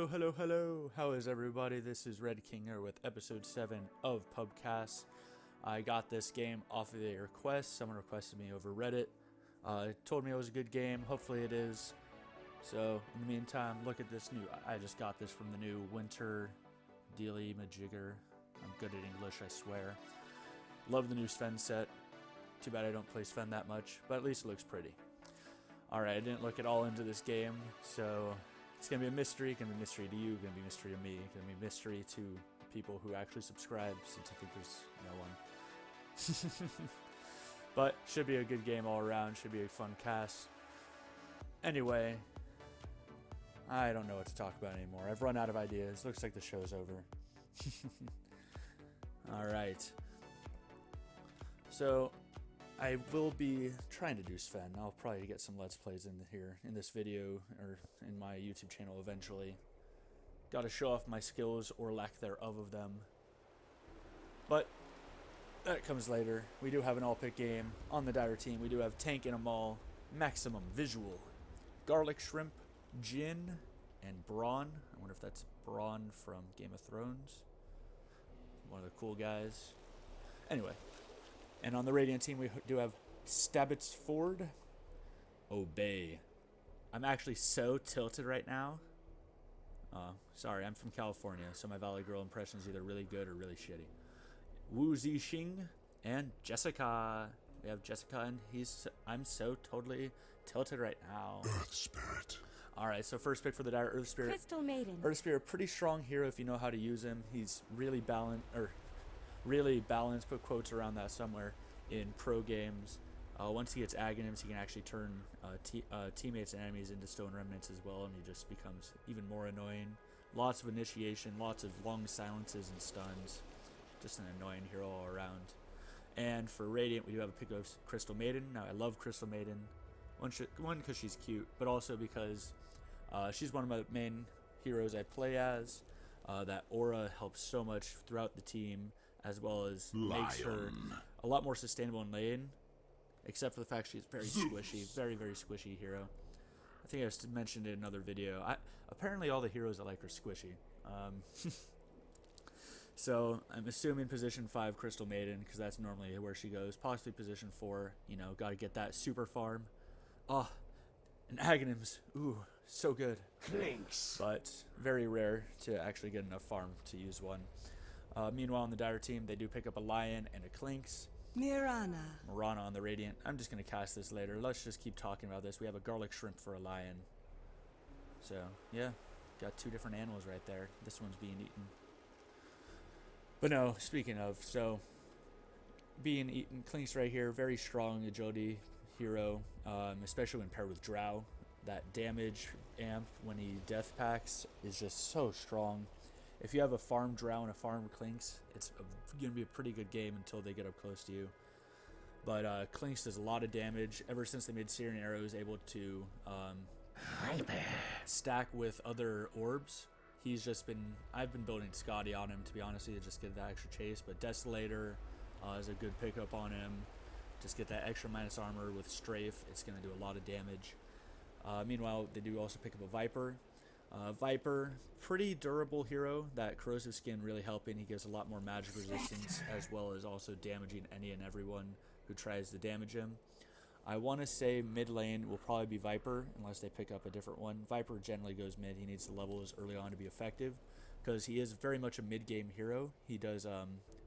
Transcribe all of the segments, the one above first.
Hello. How is everybody? This is Red King here with episode 7 of Pubcast. I got this game off of a request. Someone requested me over Reddit. Told me it was a good game. Hopefully it is. So, in the meantime, look at this new... I just got this from the new Winter Deliama jigger. I'm good at English, I swear. Love the new Sven set. Too bad I don't play Sven that much, but at least it looks pretty. Alright, I didn't look at all into this game, so... It's going to be a mystery, going to be a mystery to you, going to be a mystery to me, going to be a mystery to people who actually subscribe, since I think there's no one. But, should be a good game all around, should be a fun cast. Anyway, I don't know what to talk about anymore. I've run out of ideas. Looks like the show's over. Alright. So, I will be trying to do Sven. I'll probably get some Let's Plays in here in this video or in my YouTube channel eventually. Gotta show off my skills or lack thereof of them. But that comes later. We do have an all-pick game on the Dire team. We do have Tank and Amal, Maximum Visual, Garlic Shrimp, Jin, and Braun. I wonder if that's Braun from Game of Thrones. One of the cool guys. Anyway. And on the Radiant team, we do have Stabbits Ford, Obey. I'm actually so tilted right now. Sorry, I'm from California, so my Valley Girl impression is either really good or really shitty. Wu Zixing and Jessica. We have Jessica, and I'm so totally tilted right now. Earth Spirit. Alright, so first pick for the Dire, Earth Spirit. Crystal Maiden. Earth Spirit, pretty strong hero if you know how to use him. He's really balanced, put quotes around that somewhere, in pro games. Once he gets Aghanims, he can actually turn teammates and enemies into Stone Remnants as well, and he just becomes even more annoying. Lots of initiation, lots of long silences and stuns. Just an annoying hero all around. And for Radiant, we do have a pick of Crystal Maiden. Now, I love Crystal Maiden. One, because she's cute, but also because she's one of my main heroes I play as. That aura helps so much throughout the team, as well as makes her a lot more sustainable in lane, except for the fact she's very squishy, very squishy hero. I think I mentioned it in another video. Apparently all the heroes I like are squishy. So I'm assuming position 5 Crystal Maiden, because that's normally where she goes. Possibly position 4, you know, got to get that super farm. Oh, and Aghanims, ooh, so good. Thanks. But very rare to actually get enough farm to use one. Meanwhile, on the Dire team, they do pick up a Lion and a Clinks. Mirana on the Radiant. I'm just going to cast this later. Let's just keep talking about this. We have a Garlic Shrimp for a Lion. So, yeah, got two different animals right there. This one's being eaten. But no, speaking of, so, being eaten, Clinks right here, very strong agility hero, especially when paired with Drow. That damage amp when he death packs is just so strong. If you have a farm Drow and a farm Clinks, it's going to be a pretty good game until they get up close to you. But Clinks does a lot of damage. Ever since they made Syrian Arrows able to stack with other orbs, I've been building Scotty on him, to be honest with you, just get that extra chase. But Desolator is a good pickup on him. Just get that extra minus armor with Strafe. It's going to do a lot of damage. Meanwhile, they do also pick up a Viper. Viper, pretty durable hero. That corrosive skin really helping. He gives a lot more magic resistance, as well as also damaging any and everyone who tries to damage him. I want to say mid lane will probably be Viper, unless they pick up a different one. Viper generally goes mid. He needs the levels early on to be effective, because he is very much a mid-game hero. He does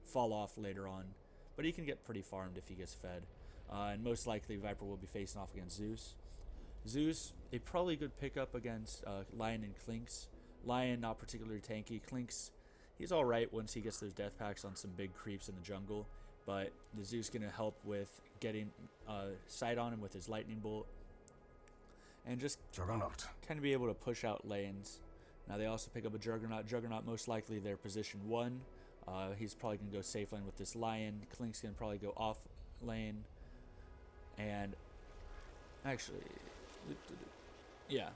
fall off later on, but he can get pretty farmed if he gets fed. And most likely Viper will be facing off against Zeus. Zeus, a probably good pickup against Lion and Clinks. Lion, not particularly tanky. Clinks, he's alright once he gets those death packs on some big creeps in the jungle. But the Zeus going to help with getting sight on him with his lightning bolt. And just kind of be able to push out lanes. Now they also pick up a Juggernaut. Juggernaut most likely their position 1. He's probably going to go safe lane with this Lion. Clink's going to probably go off lane. And actually... Yeah.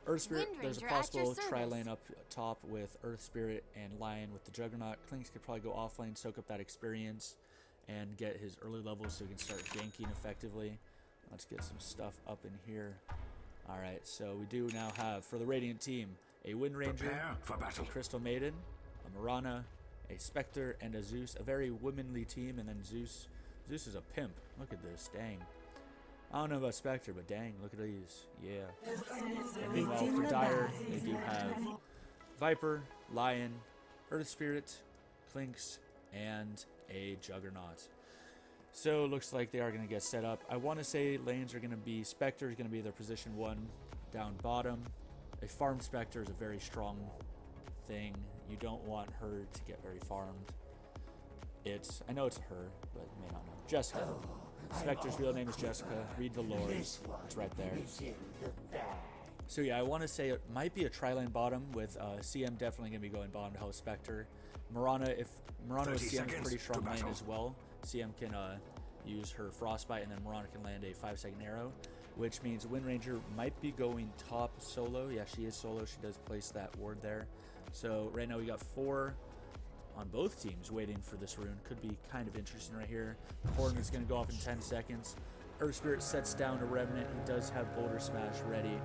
Earth Spirit, there's a possible tri-lane up top with Earth Spirit and Lion with the Juggernaut. Clinks could probably go off lane, soak up that experience, and get his early levels so he can start ganking effectively. Let's get some stuff up in here. Alright, so we do now have, for the Radiant team, a Wind Ranger, Prepare for battle. a Crystal Maiden, a Mirana, a Spectre, and a Zeus. A very womanly team, and then Zeus. Zeus is a pimp. Look at this, dang. I don't know about Spectre, but dang, look at these. Yeah. And meanwhile, for Dire, they do have Viper, Lion, Earth Spirit, Clinks, and a Juggernaut. So it looks like they are going to get set up. I want to say lanes are going to be Spectre is going to be their position 1 down bottom. A farmed Spectre is a very strong thing. You don't want her to get very farmed. I know it's a her, but you may not know. Jessica. Spectre's real name is Jessica. Read the lore. It's right there. So yeah, I want to say it might be a tri-lane bottom with CM definitely going to be going bottom to help Spectre. Mirana, if Mirana with CM is pretty strong lane as well, CM can use her Frostbite, and then Mirana can land a 5-second arrow, which means Wind Ranger might be going top solo. Yeah, she is solo. She does place that ward there. So right now we got 4 on both teams waiting for this rune. Could be kind of interesting right here. Horn is going to go off in 10 seconds. Earth Spirit sets down a Revenant. He does have Boulder Smash ready.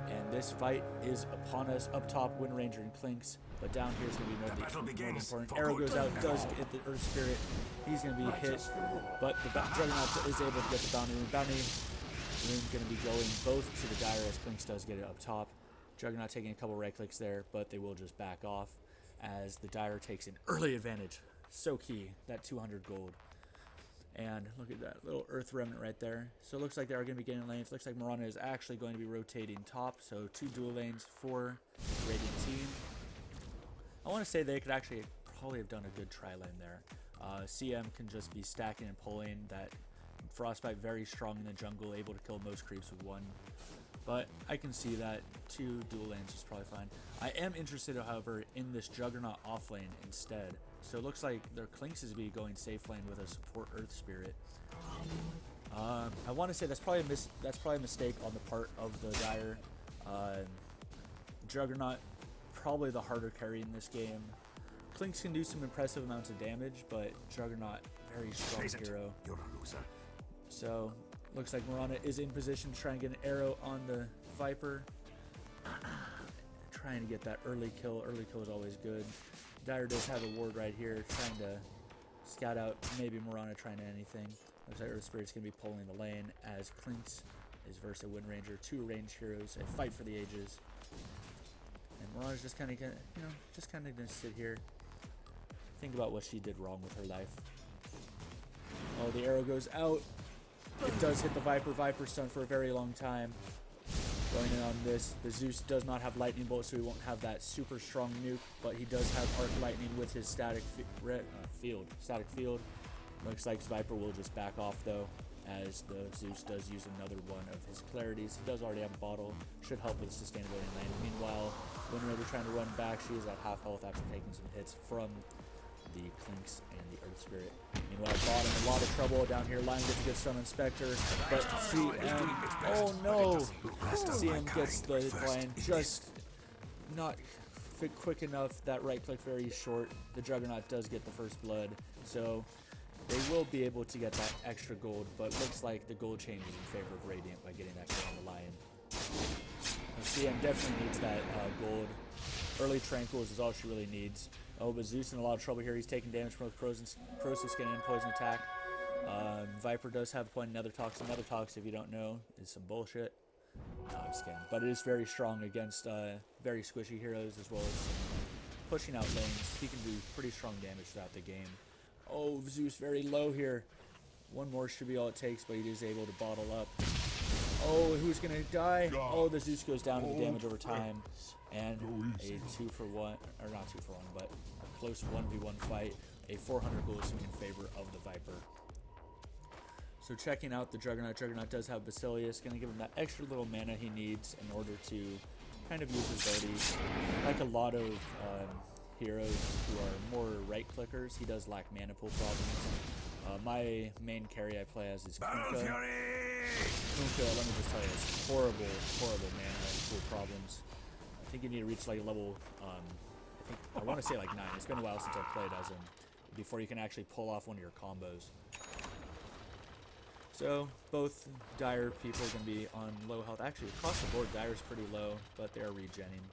And this fight is upon us. Up top, Wind Ranger and Clinks. But down here is going to be more important. Arrow goes out, does hit the Earth Spirit. He's going to be hit. But the Juggernaut is able to get the Bounty Rune. Bounty Rune going to be going both to the Dire as Clinks does get it up top. Juggernaut taking a couple right clicks there, but they will just back off as the Dire takes an early advantage. So key, that 200 gold. And look at that little Earth Remnant right there. So it looks like they are going to be getting lanes. Looks like Mirana is actually going to be rotating top. So 2 dual lanes for the Radiant team. I want to say they could actually probably have done a good tri-lane there. CM can just be stacking and pulling. That Frostbite very strong in the jungle, able to kill most creeps with 1. But I can see that 2 dual lanes is probably fine. I am interested, however, in this Juggernaut off lane instead. So it looks like their Clinks is be going safe lane with a support Earth Spirit. I want to say that's probably a mistake on the part of the Dire. Juggernaut probably the harder carry in this game. Clinks can do some impressive amounts of damage, but Juggernaut very strong hero. You're a loser. So looks like Mirana is in position to try and get an arrow on the Viper. Trying to get that early kill. Early kill is always good. Dire does have a ward right here, trying to scout out maybe Mirana trying to anything. Looks like Earth Spirit's going to be pulling the lane as Clinks is versus a Wind Ranger. 2 ranged heroes, a fight for the ages. And Mirana's just kind of going to sit here. Think about what she did wrong with her life. Oh, the arrow goes out. It does hit the Viper. Viper stunned for a very long time. Going in on this, the Zeus does not have lightning bolt, so he won't have that super strong nuke, but he does have arc lightning with his static field. Looks like Viper will just back off though, as the Zeus does use another one of his clarities. He does already have a bottle, should help with sustainability in lane. Meanwhile, Wind Ranger trying to run back, she is at half health after taking some hits from the Clinks and the Earth Spirit. Meanwhile, bottom, a lot of trouble down here. Lion gets a good stun on Spectre, but CM, oh no! CM gets the Lion just not quick enough. That right click very short. The Juggernaut does get the first blood, so they will be able to get that extra gold, but looks like the gold changes in favor of Radiant by getting that kill on the Lion. And CM definitely needs that gold. Early Tranquils is all she really needs. Oh, but Zeus in a lot of trouble here. He's taking damage from both Corrosive Skin and Poison Attack. Viper does have a point in Nether Tox. Nether Tox, if you don't know, is some bullshit. No, I'm just kidding. But it is very strong against very squishy heroes, as well as pushing out lanes. He can do pretty strong damage throughout the game. Oh, Zeus very low here. One more should be all it takes, but he is able to bottle up. Oh, who's going to die? Oh, the Zeus goes down to the damage over time. And a 2-for-1, or not 2-for-1, but a close 1v1 fight. A 400 gold swing in favor of the Viper. So checking out the Juggernaut. Juggernaut does have Basilius. Going to give him that extra little mana he needs in order to kind of use his abilities. Like a lot of heroes who are more right clickers, he does lack mana pool problems. My main carry I play as is Kunkka. Kunkka, let me just tell you, it's horrible mana pool problems. I think you need to reach like a level, I want to say like 9. It's been a while since I've played as him, before you can actually pull off one of your combos. So both Dire people are going to be on low health. Actually, across the board, Dire's pretty low, but they are regenning.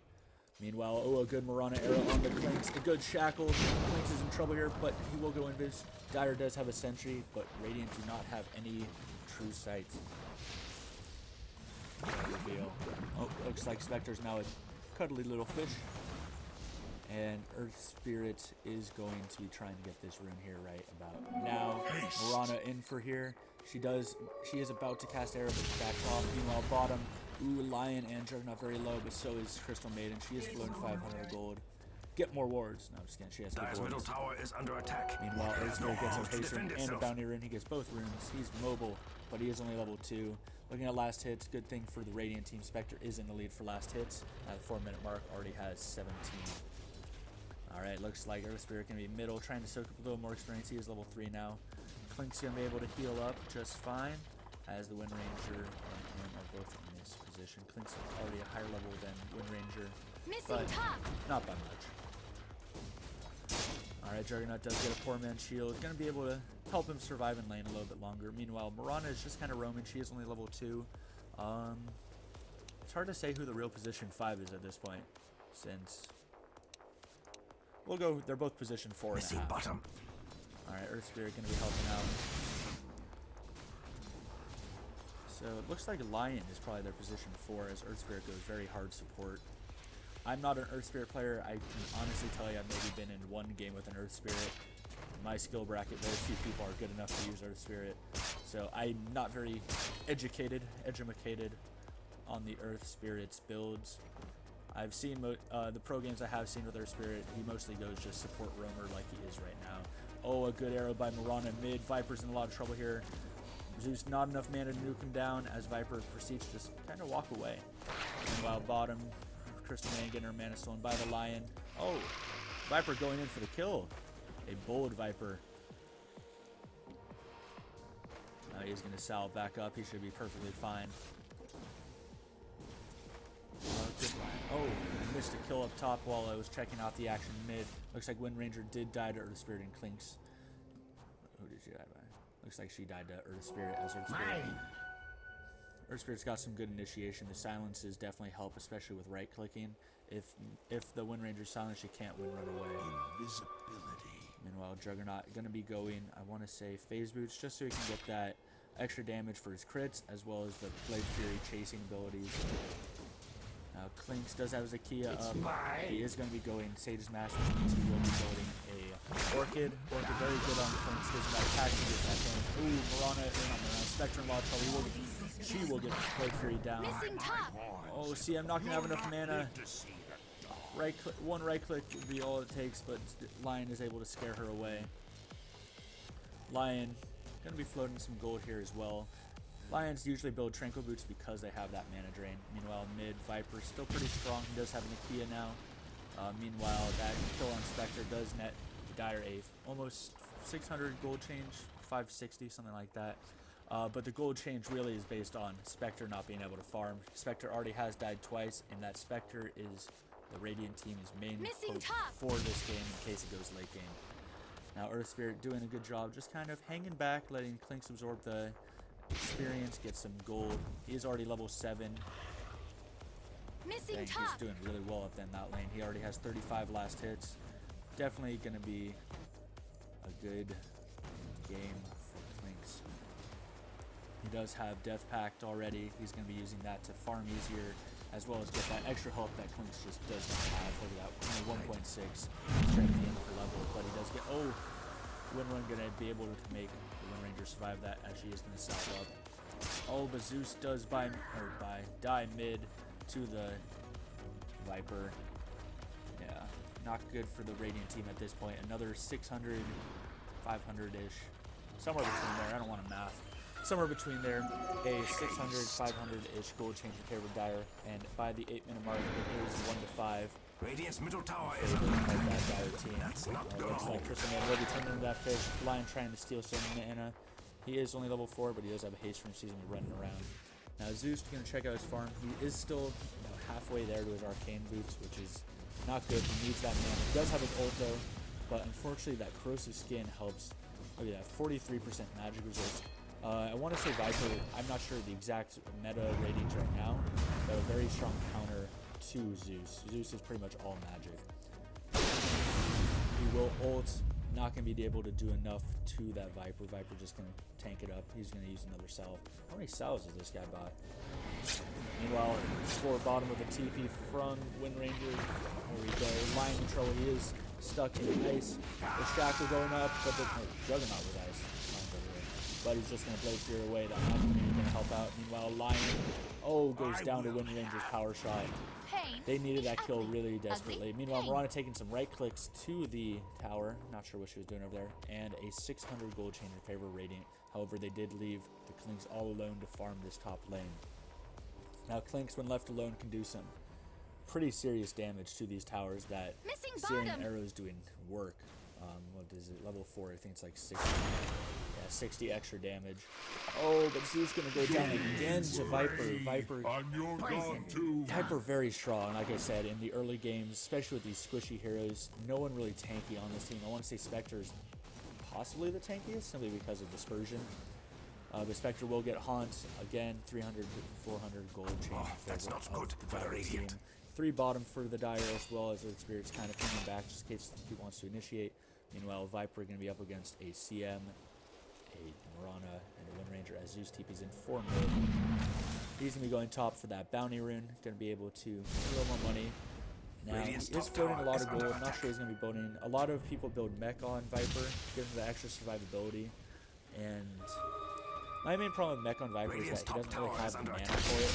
Meanwhile, oh, a good Mirana arrow on the Clinks. A good shackle. Clinks is in trouble here, but he will go invis. Dire does have a sentry, but Radiant do not have any true sight. Reveal. Oh, looks like Spectre's now a cuddly little fish. And Earth Spirit is going to be trying to get this rune here right about now. Mirana in for here. She is about to cast arrow, but she backs off. Meanwhile, bottom. Ooh, Lion and Juggernaut very low, but so is Crystal Maiden. She is floating 500 gold. Get more wards. No, I'm just kidding. She has to get middle tower is under attack. Meanwhile, Earthspirit gets a haste rune and a bounty rune. He gets both runes. He's mobile, but he is only level 2. Looking at last hits, good thing for the Radiant team. Spectre is in the lead for last hits. At the 4-minute mark, already has 17. Alright, looks like Earthspirit going to be middle, trying to soak up a little more experience. He is level 3 now. Clink's going to be able to heal up just fine, as the Wind Ranger and him are both in this position. Clink's already a higher level than Wind Ranger, but not by much. Alright, Juggernaut does get a poor man's shield. Going to be able to help him survive in lane a little bit longer. Meanwhile, Mirana is just kind of roaming. She is only level 2. It's hard to say who the real position 5 is at this point, since we'll go, they're both position 4.5. Bottom. Alright, Earthspirit going to be helping out. So it looks like Lion is probably their position 4, as Earthspirit goes very hard support. I'm not an Earthspirit player. I can honestly tell you I've maybe been in one game with an Earthspirit. In my skill bracket, very few people are good enough to use Earthspirit. So I'm not very educated on the Earthspirit's builds. I've seen the pro games I have seen with Earthspirit, he mostly goes just support roamer like he is right now. Oh, a good arrow by Mirana mid. Viper's in a lot of trouble here. Zeus not enough mana to nuke him down as Viper proceeds to just kind of walk away. Meanwhile, bottom, Crystal Maiden getting her mana stolen by the Lion. Oh, Viper going in for the kill. A bold Viper. Now he's going to salve back up. He should be perfectly fine. Oh, missed a kill up top while I was checking out the action mid. Looks like Wind Ranger did die to Earthspirit and Clinks. Who did she die by? Looks like she died to Earthspirit as Earthspirit's got some good initiation. The silences definitely help, especially with right clicking. If the Wind Ranger's silent, she can't win run away. Invisibility. Meanwhile, Juggernaut gonna be going, I want to say, phase boots, just so he can get that extra damage for his crits, as well as the Blade Fury chasing abilities. Now, Clinks does have Zakia up. He is going to be going Sage's Mask, which means he will be building a Orchid. Orchid very good on Clinks. Doesn't matter. Taxi gets that going. Ooh, Mirana, not Mirana. Spectre in a lot of trouble. She will get Blade Fury down. Oh, see, I'm not going to have enough mana. One right click would be all it takes, but Lion is able to scare her away. Lion going to be floating some gold here as well. Lions usually build Tranquil Boots because they have that mana drain. Meanwhile, mid, Viper still pretty strong. He does have an Nakia now. Meanwhile, that kill on Spectre does net Dire a almost 600 gold change, 560, something like that. But the gold change really is based on Spectre not being able to farm. Spectre already has died twice, and that Spectre is the Radiant team's main hope for this game in case it goes late game. Now, Earthspirit doing a good job, just kind of hanging back, letting Clinks absorb the experience, get some gold. He is already level 7. He's doing really well up in that lane. He already has 35 last hits. Definitely going to be a good game for Clinks. He does have Death Pact already. He's going to be using that to farm easier, as well as get that extra health that Clinks just does not have. Look at that, only 1.6 strength in per level, but he does get, oh, Windrun going to be able to make the Wind Ranger survive that, as she is going to salve up. Oh, but Zeus does die mid to the Viper. Yeah, not good for the Radiant team at this point. Another 600, 500-ish, somewhere between there. I don't want to math. Somewhere between there, a 600, 500-ish gold change in favor of Dire, and by the 8-minute mark, it is 1-5. Radiant's middle tower is of that Dire team. That's not Looks like Crystal Maiden will be turning into that fish. Lion trying to steal some mana. He is only level 4, but he does have a haste from season running around. Now Zeus is going to check out his farm. He is still halfway there to his arcane boots, which is not good. He needs that mana. He does have his ult though, but unfortunately that corrosive skin helps. Look at that, 43% magic resist. I want to say Viper, I'm not sure the exact meta ratings right now, but a very strong counter to Zeus. Zeus is pretty much all magic. He will ult, not going to be able to do enough to that Viper. Viper just going to tank it up. He's going to use another salve. How many salves has this guy bought? Meanwhile, for bottom with a TP from Wind Ranger. There we go. Lion in trouble. He is stuck in ice. The Shackle going up, but the Juggernaut with ice. But he's just going to Blade Fear away. That Magic Meter is going to help out. Meanwhile, Lion, goes down to Wind Ranger's power shot. They needed that kill really desperately. Meanwhile, Mirana taking some right clicks to the tower. Not sure what she was doing over there. And a 600 gold chain in favor of Radiant. However, they did leave the Clinks all alone to farm this top lane. Now, Clinks, when left alone, can do some pretty serious damage to these towers. That Syrian arrow is doing work. What is it? Level 4, I think it's like 60. Yeah, 60 extra damage. Oh, but Zeus gonna go down again to Viper. Viper very strong, like I said, in the early games, especially with these squishy heroes. No one really tanky on this team. I want to say Spectre's possibly the tankiest, simply because of dispersion. But Spectre will get Haunt again, 300, 400 gold chain. That's not good for the Radiant. 3 bottom for the Dire, as well as the Spirit's kind of coming back just in case he wants to initiate. Meanwhile, Viper going to be up against a CM, a Mirana, and a Wind Ranger as Zeus TP's in 4 mid. He's going to be going top for that bounty rune. Going to be able to throw more money. Now, he is building a lot of gold. I'm not sure he's going to be building. A lot of people build mech on Viper, give him the extra survivability. And my main problem with mech on Viper is that he doesn't really have the mana for it.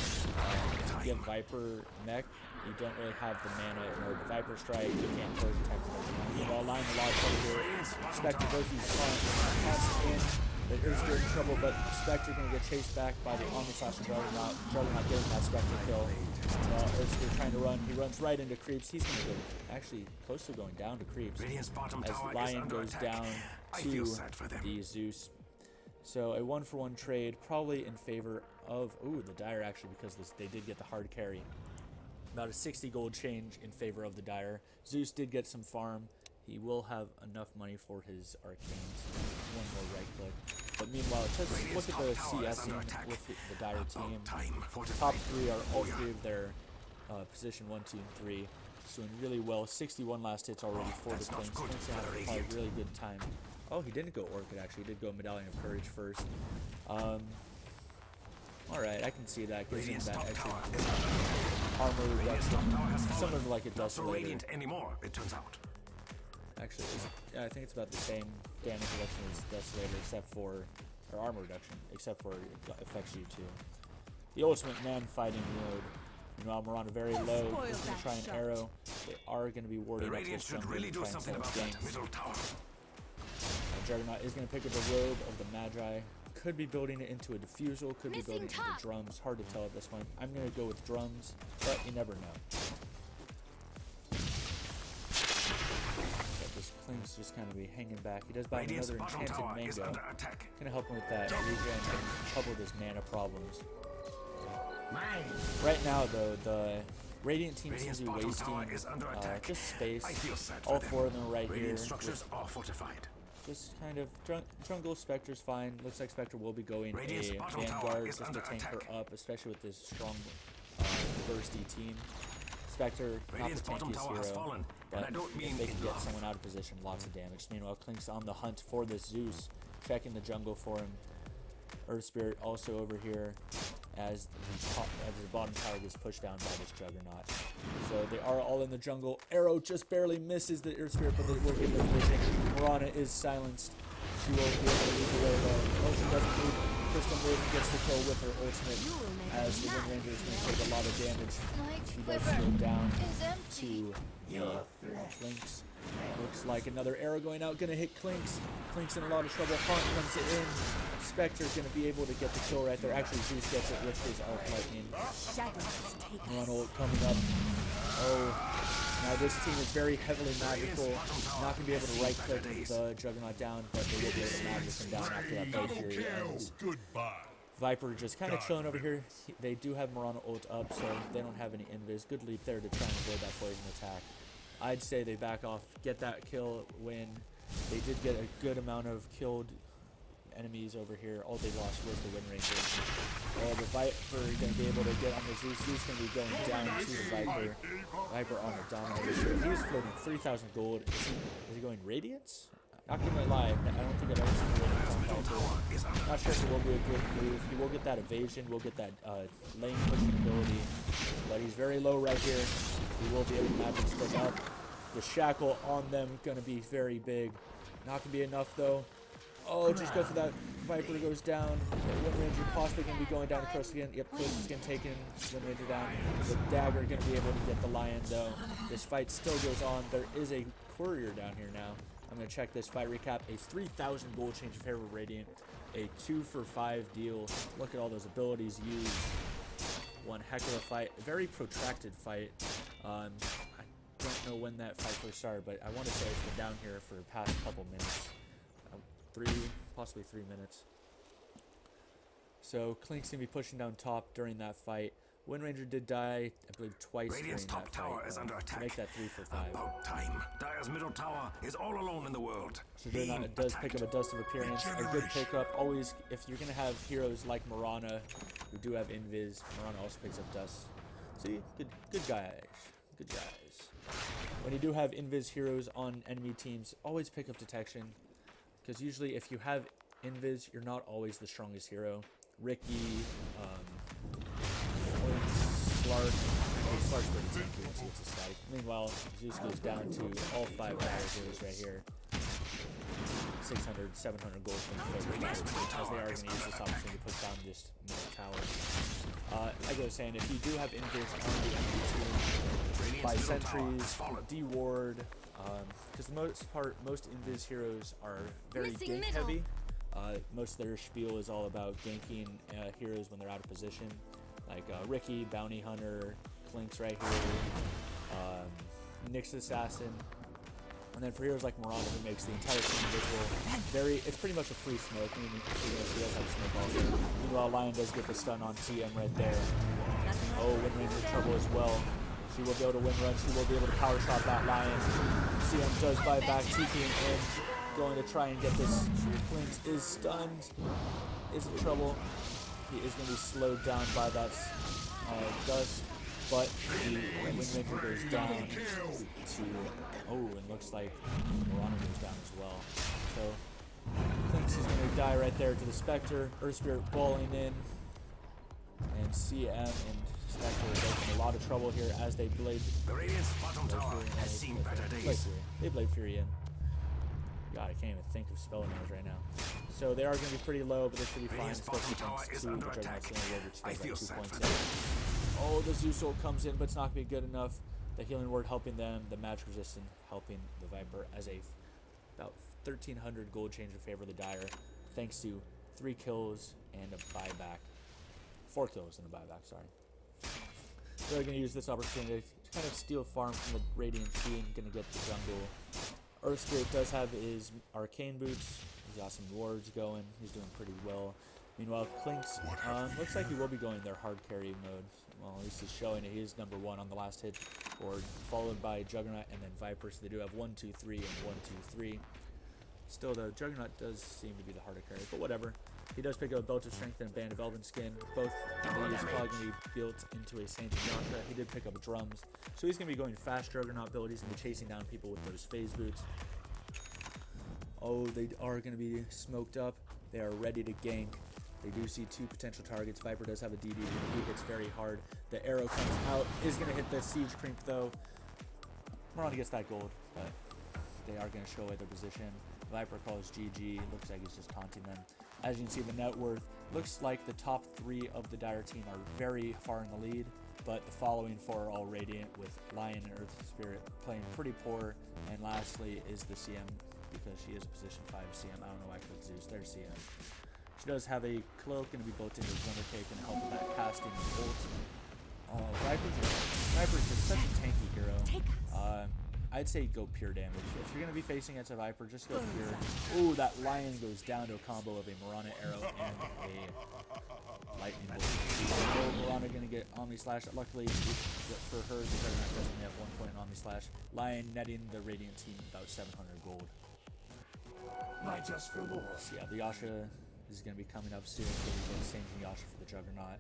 If you give Viper mech, you don't really have the mana in order to Viper Strike. You can't close attack. While lying a lot of trouble here. Spectre goes these taunts in. The Earth's in trouble, but Spectre going to get chased back by the Omni/Juggernaut. Juggernaut getting that Spectre kill. Earth's trying to run. He runs right into creeps. He's going to go actually close to going down to creeps. As Lion goes down to the Zeus. So a 1-for-1 trade, probably in favor of the Dire actually, because they did get the hard carry. About a 60 gold change in favor of the Dire. Zeus did get some farm. He will have enough money for his arcanes. One more right click. But meanwhile, just look at the CSing with the Dire team. Top 3 are all 3 of their position 1, 2, and 3. Doing really well. 61 last hits already for the Clinks. Clinks have probably a really good time. Oh, he didn't go Orchid actually. He did go Medallion of Courage first. Alright, I can see that. Gives him that extra armor reduction. Somewhat like a Desolator. Anymore, it turns out. Actually, I think it's about the same damage reduction as Desolator, except for, or armor reduction, except for it affects you too. The ultimate man fighting mode. Meanwhile, Mirana very low. He's going to try an arrow. They are going to be warding up this jungle to try and set up ganks. Juggernaut is going to pick up the robe of the Magi. Could be building it into a diffusal, could be building it into drums. Hard to tell at this point. I'm going to go with drums, but you never know. But this Clinks just kind of be hanging back. He does buy another enchanted mango. Going to help him with that regen and couple his mana problems. Right now, though, the Radiant team seems to be wasting just space. All 4 of them right here. Structures are fortified. Just kind of jungle. Spectre's fine. Looks like Spectre will be going a Vanguard just to tank her up, especially with this strong, bursty team. Spectre, not the tankiest hero, but if they can get someone out of position, lots of damage. Meanwhile, Clink's on the hunt for this Zeus, checking the jungle for him. Earth Spirit also over here as the bottom tower gets pushed down by this Juggernaut. So they are all in the jungle. Arrow just barely misses the Earth Spirit, but they will get the vision. Mirana is silenced. She will be able to leave away though. Oh, she doesn't move. Crystal Maiden gets the kill with her ultimate as the Wind Ranger is going to take a lot of damage. She does go down to the Clinks. Looks like another arrow going out, gonna hit Clinks. Clinks in a lot of trouble. Haunt comes in. Spectre's gonna be able to get the kill right there. Actually, Zeus gets it with his Arc Lightning. Ronald coming up. Oh, now this team is very heavily magical. Not gonna be able to right click the Juggernaut down, but they will be able to magic him down after that Blade Fury ends. Viper just kind of chilling over here. They do have Mirana ult up, so they don't have any invis. Good leap there to try and avoid that poison attack. I'd say they back off, get that kill when they did get a good amount of killed enemies over here. All they lost was the Wind Ranger. Oh, the Viper going to be able to get on the Zeus. Zeus going to be going down to the Viper. Viper on the Dominator. He's floating 3,000 gold. Is he going Radiance? Not gonna lie, I don't think I've ever seen Radiance on Viper. Not sure if it will be a good move. He will get that evasion, will get that lane pushing ability, but he's very low right here. He will be able to magic stick up. The shackle on them gonna be very big. Not gonna be enough though. Oh, just go for that. Viper goes down. The Wind Ranger possibly gonna be going down across again. Yep, Close is gonna take in Wind Ranger down. The dagger gonna be able to get the lion though. This fight still goes on. There is a courier down here now. I'm going to check this fight recap. A 3,000 gold change of favor Radiant. A 2-for-5 deal. Look at all those abilities used. One heck of a fight. A very protracted fight. I don't know when that fight first started, but I want to say it's been down here for the past couple minutes. Possibly 3 minutes. So Klink's going to be pushing down top during that fight. Wind Ranger did die, I believe, twice Radiant's during top that tower fight, is under attack. to make that 3-for-5. About time. Dire's middle tower is all alone in the world. So it does pick up a Dust of Appearance, a good pickup. Always, if you're going to have heroes like Mirana, who do have Invis, Mirana also picks up Dust. See, good guys, good guys. When you do have Invis heroes on enemy teams, always pick up Detection, because usually if you have Invis, you're not always the strongest hero. Ricky, Slark's pretty tanky once he gets a static. Meanwhile, Zeus goes down to all 5 heroes right here. 600, 700 gold from the favor, as they are going to use this opportunity to put down this middle tower. Like I was saying, if you do have Invis on the enemy team, by sentries, D-ward, because the most part, most Invis heroes are very gank heavy. Most of their spiel is all about ganking heroes when they're out of position. Like Ricky, Bounty Hunter, Klink's right here, Nyx Assassin, and then for heroes like Mirana, who makes the entire team invisible, it's pretty much a free smoke. I mean, he does have smoke also. Meanwhile, Lion does get the stun on CM right there. Oh, Wind Ranger in trouble as well. She will be able to win run. She will be able to power shot that Lion. CM does buy back, TPing in, going to try and get this. Klink is stunned, is in trouble. He is going to be slowed down by that dust, but the Wind Ranger goes down to, and looks like Mirana goes down as well. So Klink's is going to die right there to the Spectre. Earth Spirit balling in, and CM and Spectre are in a lot of trouble here as they blade. The Radiant's bottom tower has seen better days. They blade Fury in. God, I can't even think of spell names right now. So they are going to be pretty low, but they should be fine, especially thanks to the Juggernaut's Healing Word, which goes like 2 points in. Oh, the Zeus ult comes in, but it's not going to be good enough. The Healing Word helping them, the Magic Resistant helping the Viper as a about 1,300 gold change in favor of the Dire, thanks to 3 kills and a buyback. 4 kills and a buyback, sorry. So they're going to use this opportunity to kind of steal farm from the Radiant team, going to get the jungle. Earth Spirit does have his arcane boots. He's got some wards going. He's doing pretty well. Meanwhile, Klink's looks like he will be going their hard carry mode. Well, at least he's showing it. He is number 1 on the last hit board, followed by Juggernaut and then Viper. So they do have 1, 2, 3, and 1, 2, 3. Still, though, Juggernaut does seem to be the harder carry, but whatever. He does pick up a Belt of Strength and a Band of Elven Skin. Both of these are probably going to be built into a Saint of Yasha. He did pick up Drums. So he's going to be going fast Juggernaut abilities and be chasing down people with those phase boots. Oh, they are going to be smoked up. They are ready to gank. They do see 2 potential targets. Viper does have a DD. He hits very hard. The arrow comes out. Is going to hit the Siege Creep, though. Mirana gets that gold, but they are going to show away their position. Viper calls GG. Looks like he's just taunting them. As you can see, the net worth looks like the top 3 of the Dire team are very far in the lead, but the following 4 are all Radiant, with Lion and Earth Spirit playing pretty poor. And lastly is the CM, because she is a position 5 CM. I don't know why I clicked Zeus. There's CM. She does have a cloak and be built into his Wondercake and help with that casting and ult. Oh, Viper's just such a tanky hero. I'd say go pure damage. If you're going to be facing against a Viper, just go pure. Ooh, that Lion goes down to a combo of a Mirana arrow and a lightning bolt. Oh, Mirana going to get Omni Slash. Luckily, for her, the Juggernaut doesn't have 1 point in Omni Slash. Lion netting the Radiant team about 700 gold. just for more. So yeah, the Yasha is going to be coming up soon. So we get Saint Yasha for the Juggernaut.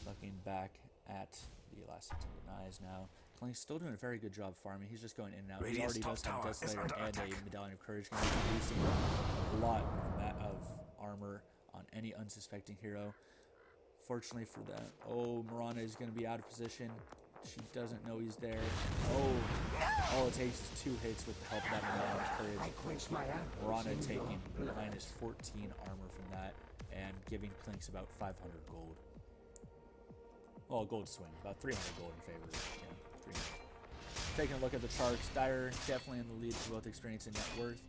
Looking back at the Elastic Eyes now. Klink's still doing a very good job farming. He's just going in and out. He already does have Desolator and a Medallion of Courage. Going to be releasing a lot of armor on any unsuspecting hero. Fortunately for that, Mirana is going to be out of position. She doesn't know he's there. All it takes is 2 hits with the help of that Medallion of Courage. Mirana taking minus 14 armor from that and giving Klink's about 500 gold. Well, gold swing, about 300 gold in favor. Yeah, 300. Taking a look at the charts, Dire definitely in the lead for both experience and net worth.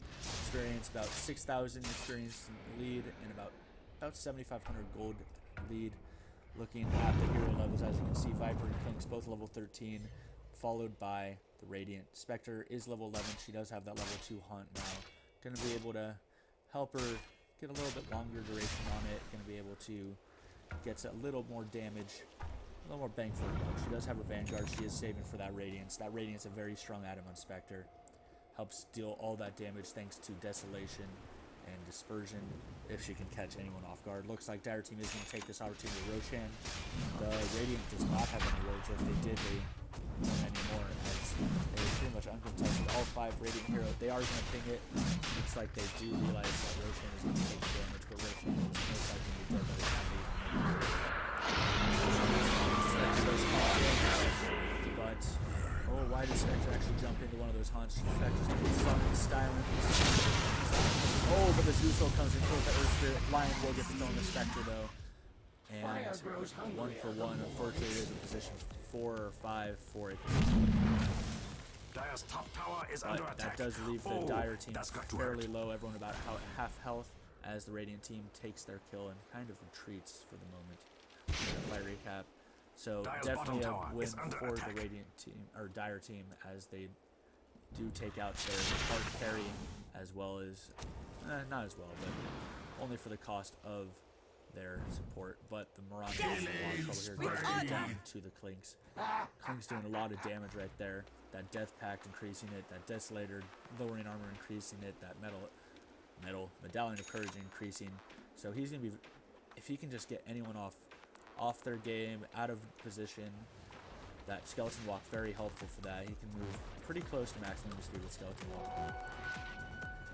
Experience about 6,000 experience in the lead and about 7,500 gold lead. Looking at the hero levels, as you can see, Viper and Klink's both level 13, followed by the Radiant. Spectre is level 11. She does have that level 2 hunt now. Going to be able to help her get a little bit longer duration on it. Going to be able to get a little more damage, a little more bang for her buck. She does have her Vanguard. She is saving for that Radiance. That Radiance is a very strong item on Spectre. Helps deal all that damage thanks to Desolation and Dispersion if she can catch anyone off guard. Looks like Dire Team is going to take this opportunity to Roshan. The Radiant does not have any wards, or if they did, they don't anymore, as they're pretty much uncontested. All 5 Radiant heroes, they are going to ping it. Looks like they do realize that Roshan is going to take damage, but Roshan is most likely going to be dead by the time they even make it. But why does Spectre actually jump into one of those haunts? Spectre's going to be summoned, styling. But the Zeus comes in with the Earth Spirit. Lion will get the kill on the Spectre though. And 1 for 1. Unfortunately, it is a position 4 or 5 for it. Dire's top tower is under attack. That does leave the Dire team fairly low. Everyone about half health as the Radiant team takes their kill and kind of retreats for the moment. Fire recap. So Dire's definitely a win for attack. the Radiant team, or Dire team, as they do take out their hard carry, as well as, not as well, but only for the cost of their support. But the Mirana is in a lot of trouble here. Does go down to the Klink's. Klink's doing a lot of damage right there. That Death Pact increasing it, that Desolator lowering armor increasing it, that Medallion of Courage increasing. So he's gonna be, if he can just get anyone off their game, out of position. That Skeleton Walk, very helpful for that. He can move pretty close to maximum speed with Skeleton Walk.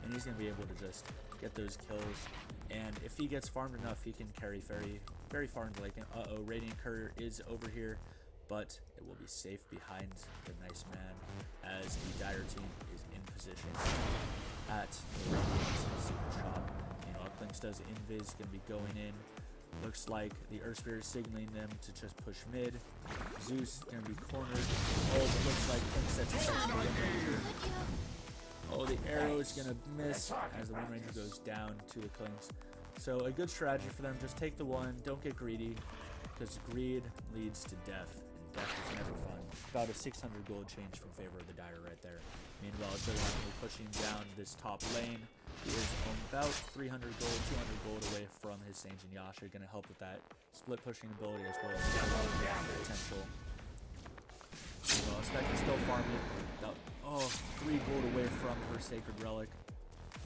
And he's going to be able to just get those kills. And if he gets farmed enough, he can carry very, very far into Lake. Radiant Courier is over here, but it will be safe behind the Nice Man as the Dire team is in position at the Radiant Secret Shop. Klink's does Invis, going to be going in. Looks like the Earth Spirit is signaling them to just push mid. Zeus is going to be cornered. But looks like Klink sets himself to the Wind Ranger. The arrow is going to miss as the Wind Ranger goes down to the Klinks. So a good strategy for them, just take the one, don't get greedy, because greed leads to death, and death is never fun. About a 600 gold change from favor of the Dire right there. Meanwhile, Deliama pushing down this top lane. He is about 300 gold, 200 gold away from his Saint Yasha, going to help with that split pushing ability as well as potential. Well, Spectre still farming. About, 3 gold away from her Sacred Relic.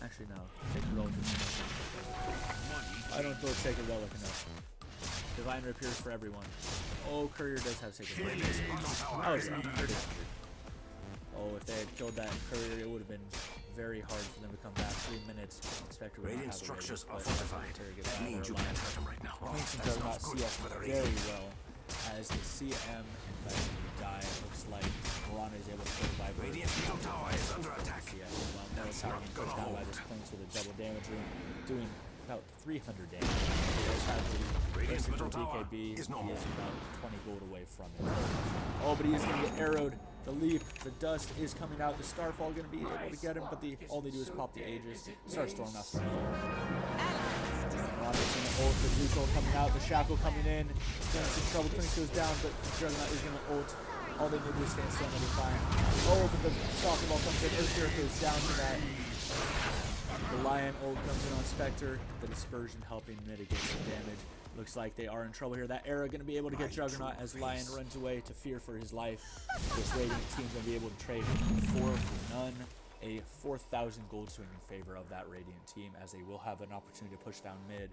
Actually, no. Sacred Relic is enough. I don't throw Sacred Relic enough. Divine Rapier for everyone. Courier does have Sacred Relic. If they had killed that Courier, it would have been very hard for them to come back. 3 minutes. Spectre would Radiant have structures are fortified. That means you can't hurt them right now. Klink's does not see us very well as the CM and Viper die. It looks like Mirana is able to kill Viper. Radiant middle tower is under attack. That's not being pushed down by this Klink's with a double damage ring, doing about 300 damage. He does have the Radiant's middle tower BKB. is He normal. is about 20 gold away from it. But he is going to get arrowed. The leap, the dust is coming out. The Starfall going to be able to get him, but all they do is pop the Aegis. Starstorm, not Starfall. Mirana's going to ult. The Zeus ult coming out. The Shackle coming in. Going to trouble. Klink goes down, but Juggernaut is going to ult. All they need to do is stand still and they'll be fine. But the Stalker Ball comes in. Earth Spirit goes down to that. The Lion ult comes in on Spectre. The Dispersion helping mitigate some damage. Looks like they are in trouble here. That arrow going to be able to get Juggernaut as Lion runs away to fear for his life. This Radiant team's going to be able to trade 4 for none. a 4,000 gold swing in favor of that Radiant team, as they will have an opportunity to push down mid.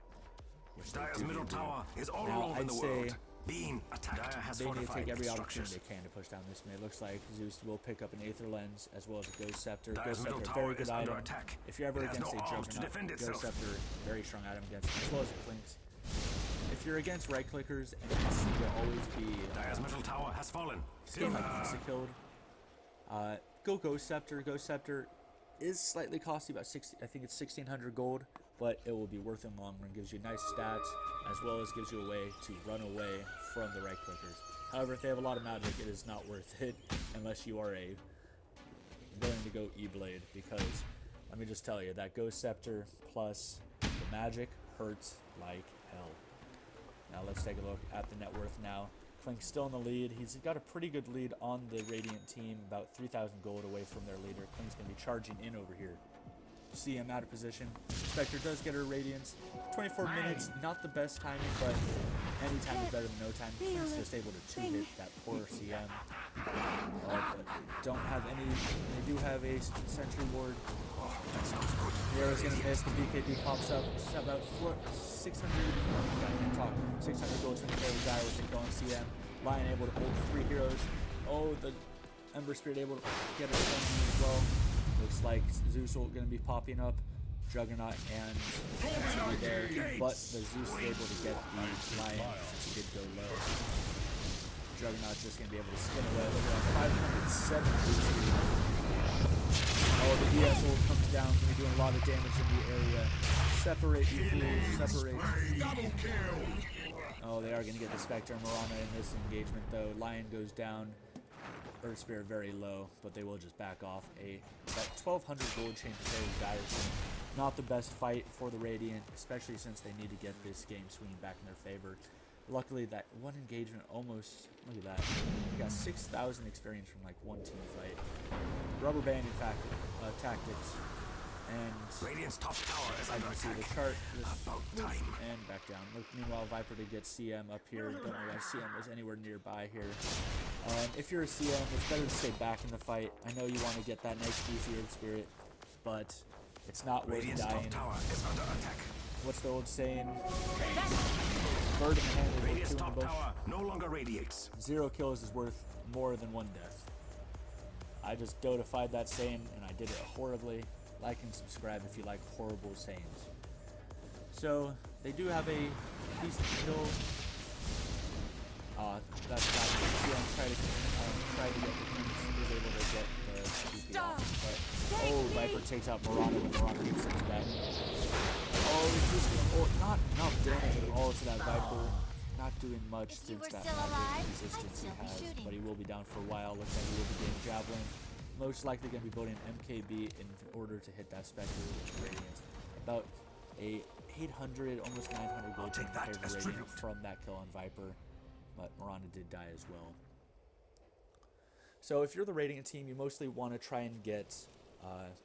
Which they Dire's do middle do. tower is all Now, alone in I'd the say world. Being attacked. Dire has they need to fortified take every its opportunity structures. they can to push down this mid. Looks like Zeus will pick up an Aether Lens as well as a Ghost Scepter. Dire's Ghost middle Scepter, tower very good is under item. attack. If you're ever It has against no a arms to Juggernaut, defend Ghost itself. Scepter, very strong item against him, as well as the Clinks. If you're against right clickers, and you'll always be Dire's middle tower has fallen. game like insta-killed. Go Ghost Scepter. Ghost Scepter is slightly costly, about 60. I think it's 1,600 gold, but it will be worth it in the long run. Gives you nice stats, as well as gives you a way to run away from the right clickers. However, if they have a lot of magic, it is not worth it unless you are willing to go E-Blade, because let me just tell you, that Ghost Scepter plus the magic hurts like hell. Now let's take a look at the net worth now. Klink's still in the lead. He's got a pretty good lead on the Radiant team, about 3,000 gold away from their leader. Klink's going to be charging in over here. See him out of position. Spectre does get her Radiance. 24 minutes, not the best timing, but any time is better than no time. Klink's just able to two-hit that poor CM. But don't have any. They do have a Sentry Ward. The arrow's going to miss. The BKB pops up. It's about 600. I can't talk. 600 gold swing for the Dire with the going CM. Lion able to hold 3 heroes. Oh, the Ember Spirit able to get it as well. Looks like Zeus will going to be popping up. Juggernaut and Zeus there, but the Zeus is able to get the Lion since he did go low. Juggernaut's just going to be able to spin away. Look at that, 507 Oh, the ES ult comes down, going to be doing a lot of damage in the area. Separate, you fools, separate. Oh, they are going to get the Spectre and Mirana in this engagement, though. Lion goes down. Earth Spirit very low, but they will just back off. That 1,200 gold change to the Dire team. Not the best fight for the Radiant, especially since they need to get this game swinging back in their favor. Luckily, that one engagement almost, look at that. We got 6,000 experience from like one team fight. Rubber banding tactics. And Radiant's top tower is I under can see attack. the chart. About time. And back down. Look, meanwhile, Viper did get CM up here. Don't know why CM was anywhere nearby here. If you're a CM, it's better to stay back in the fight. I know you want to get that next DC Earth Spirit, but it's not worth Radiant's dying. top tower is under attack. What's the old saying? Bird in the hand is worth Radiant's 2 in the top bush. tower no longer radiates. 0 kills is worth more than 1 death. I just Dotafied that saying, and I did it horribly. Like and subscribe if you like horrible sayings. So, they do have a decent kill. That's not CM tried to get the Phoenix. He was able to get the DP off. But, oh, Viper takes out Mirana when Mirana gets into that. Oh, it's just not enough damage at all to that Viper. Not doing much since that magic resistance he has. But he will be down for a while. Looks like he will be getting Javelin. Most likely going to be building an MKB in order to hit that Spectre with Radiance. About a 800, almost 900 gold take that as Radiant tribute. from that kill on Viper. But Mirana did die as well. So if you're the Radiant team, you mostly want to try and get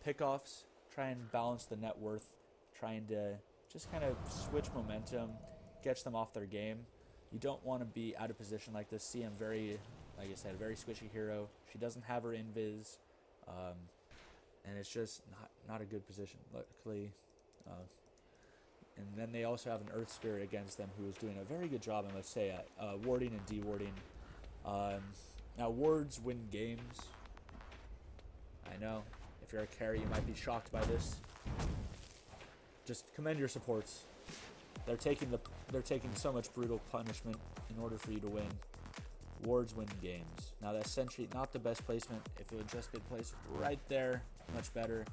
pickoffs, try and balance the net worth, trying to just kind of switch momentum, catch them off their game. You don't want to be out of position like this. CM very, like I said, a very squishy hero. She doesn't have her invis, and it's just not a good position. Luckily, and then they also have an Earth Spirit against them who is doing a very good job, I must say, at warding and dewarding. Now, wards win games. I know. If you're a carry, you might be shocked by this. Just commend your supports. They're taking so much brutal punishment in order for you to win. Wards win games. Now that Sentry, not the best placement. If it would just been placed right there, much better.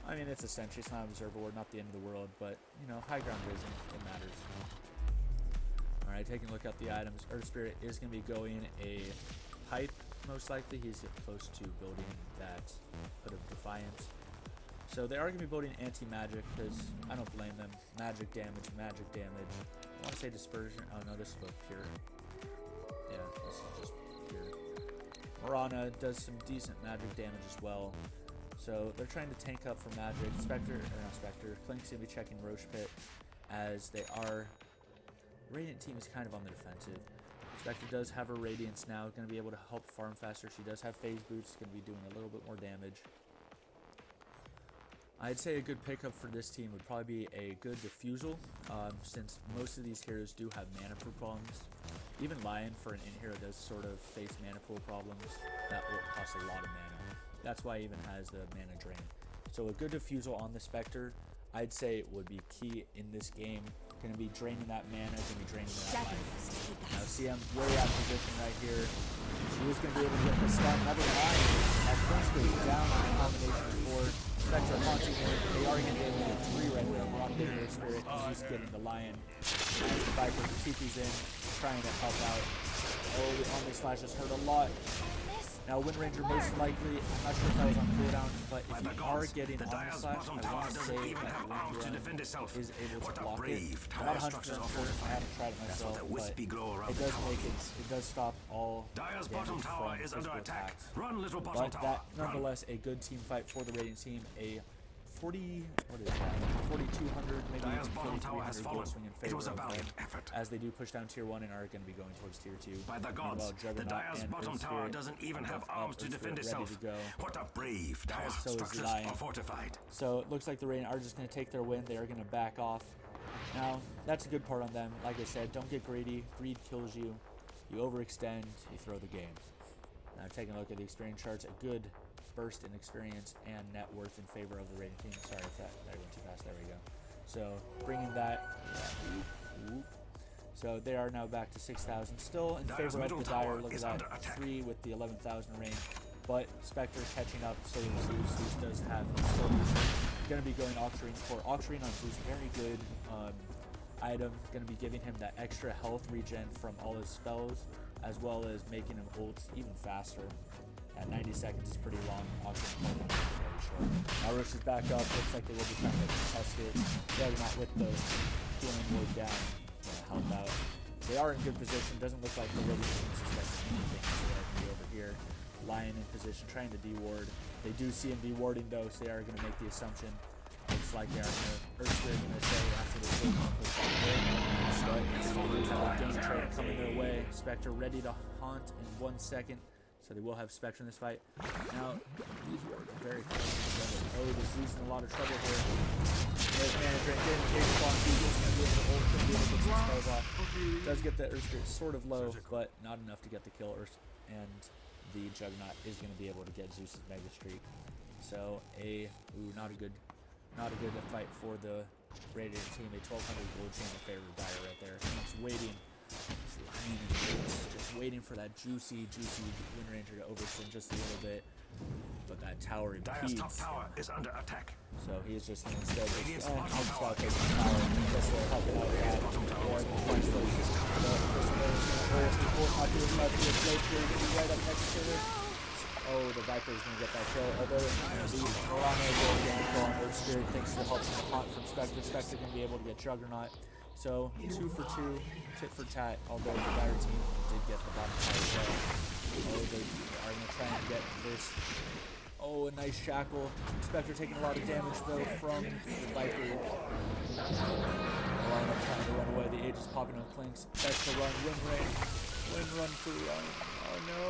I mean, it's a Sentry, it's not an Observer Ward, not the end of the world, but, you know, high ground raising, it matters. Alright, taking a look at the items. Earth Spirit is going to be going a pipe, most likely. He's close to building that Hood of Defiance. So they are going to be building anti-magic, because I don't blame them. Magic damage. I want to say dispersion. Oh no, this is both pure. Yeah, this is just pure. Mirana does some decent magic damage as well. So they're trying to tank up for magic. Klink's going to be checking Rosh Pit, as they are... Radiant team is kind of on the defensive. Spectre does have her Radiance now, going to be able to help farm faster. She does have Phase Boots, going to be doing a little bit more damage. I'd say a good pickup for this team would probably be a good Diffusal, since most of these heroes do have mana pool problems. Even Lion for an in-hero does sort of face mana pool problems that will cost a lot of mana. That's why he even has the mana drain. So a good Diffusal on the Spectre, I'd say would be key in this game. Going to be draining that mana, going to be draining that life. Now see, I'm way out of position right here. She is going to be able to get the stun. Never mind. That Prince goes down on the combination for Spectre haunting her. They are going to be able to get 3 right there. We're on the Spirit. He's getting the Lion. As the Viper, the TP's in, trying to help out. Oh, the Omni Slash has hurt a lot. Now, Wind Ranger most likely, I'm not sure if that was on cooldown, but if you are getting Omni Slash, I want to say that Wind Ranger is able to block it. I'm not 100% sure, I haven't tried it myself, but it does stop all damage from physical attacks. But that, nonetheless, a good team fight for the Radiant team. A 4,200, maybe even 4,300 gold swing in favor of them, as they do push down tier 1 and are going to be going towards tier 2. By the gods, the Dire's bottom tower doesn't even have arms to defend itself. What a brave Dire. Structures are fortified. So it looks like the Radiant are just going to take their win. They are going to back off. Now, that's a good part on them. Like I said, don't get greedy. Greed kills you. You overextend, you throw the game. Now, taking a look at the experience charts, a good burst in experience and net worth in favor of the Radiant team. Sorry if that went too fast. There we go. So bringing that. So they are now back to 6,000. Still in favor of the Dire. Look at that. 3 with the 11,000 range. But Spectre catching up. So Zeus. Zeus does have going to be going Oxyrene for Oxyrene on Zeus. Very good item. Going to be giving him that extra health regen from all his spells, as well as making him ult even faster. At 90 seconds is pretty long. Oxyrene is very short. Now rosh is back up. Looks like they will be trying to test it. They're not with the healing ward down. Gonna help out. They are in good position. Doesn't look like the Radiant team suspects anything. So they're going to be over here. Lion in position, trying to deward. They do see him dewarding though, so they are going to make the assumption. Looks like they are going to Earth Spirit going to say after the full conflict. But game trade coming their way. Spectre ready to haunt in 1 second. So they will have Spectre in this fight. Now, these are very close together. Oh, the Zeus in a lot of trouble here. There's mana drain, getting the cage block. He's going to be able to ult, going to be able to get some spells off. Does get the Earth Spirit sort of low, but not enough to get the kill. And the Juggernaut is going to be able to get Zeus's Mega Streak. So not a good fight for the Radiant team. A 1,200 gold chain in favor of Dire right there. It's waiting. It's lying in wait, just waiting for that juicy Wind Ranger to overextend just a little bit. But that tower impedes. Dire's top tower is under attack. So he's just going to instead just start taking the tower and just helping out with that. Or the flank close. Not doing much. He is right up next to her. Oh, the Viper is going to get that kill. Although the Milano is going to go on Earth Spirit thanks to the help from Spectre. Spectre going to be able to get Juggernaut. So 2 for 2, tit for tat. Although the Dire team did get the bottom side as well. Oh, they are going to try and get this. Oh, a nice shackle. Spectre taking a lot of damage though from the Viper. Milano trying to run away. The Age is popping on Clinks. Best to run. Wind run for run. Oh no.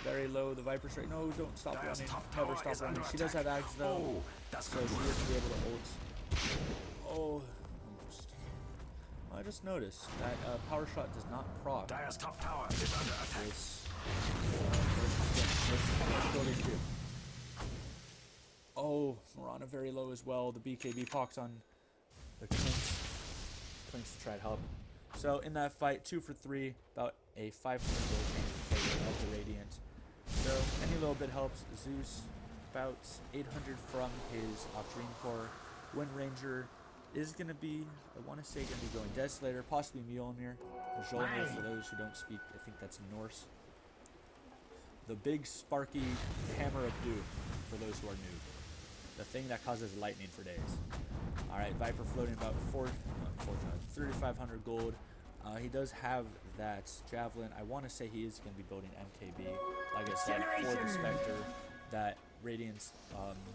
Very low, the Viper straight. No, don't stop running. Never stop running. She does have Axe though, so she is to be able to ult. Oh, almost. I just noticed that power shot does not proc. Dire's top tower is under attack. Let's go to 2. Oh, Mirana very low as well. The BKB pox on the Clinks to try to help. So in that fight, 2 for 3, about a 500 gold change in favor of the Radiant. So any little bit helps. Zeus about 800 from his Oxyrene core. Wind Ranger is going to be, I want to say, going to be going Desolator, possibly Mjolnir. Mjolnir, for those who don't speak, I think that's Norse. The big sparky hammer of doom, for those who are new. The thing that causes lightning for days. Alright, Viper floating about 3,500 gold. He does have that Javelin. I want to say he is going to be building MKB. Like I said, for the Spectre, that Radiance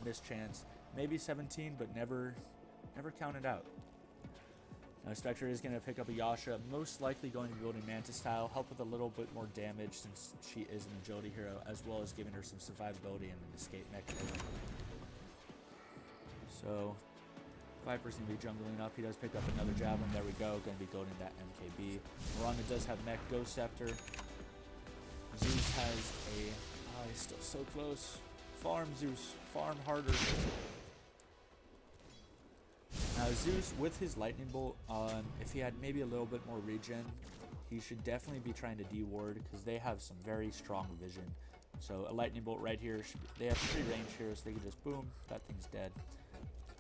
mischance. Maybe 17, but never count it out. Now Spectre is going to pick up a Yasha, most likely going to be building Mantis style, help with a little bit more damage since she is an agility hero, as well as giving her some survivability and an escape mechanism. So Viper's going to be jungling up. He does pick up another Javelin. There we go. Going to be building that MKB. Miranda does have Mech Ghost Scepter. Zeus has a... Oh, he's still so close. Farm, Zeus. Farm harder. Now, Zeus, with his Lightning Bolt, if he had maybe a little bit more regen, he should definitely be trying to de-ward, because they have some very strong vision. So, a Lightning Bolt right here, they have free range here, so they can just boom, that thing's dead.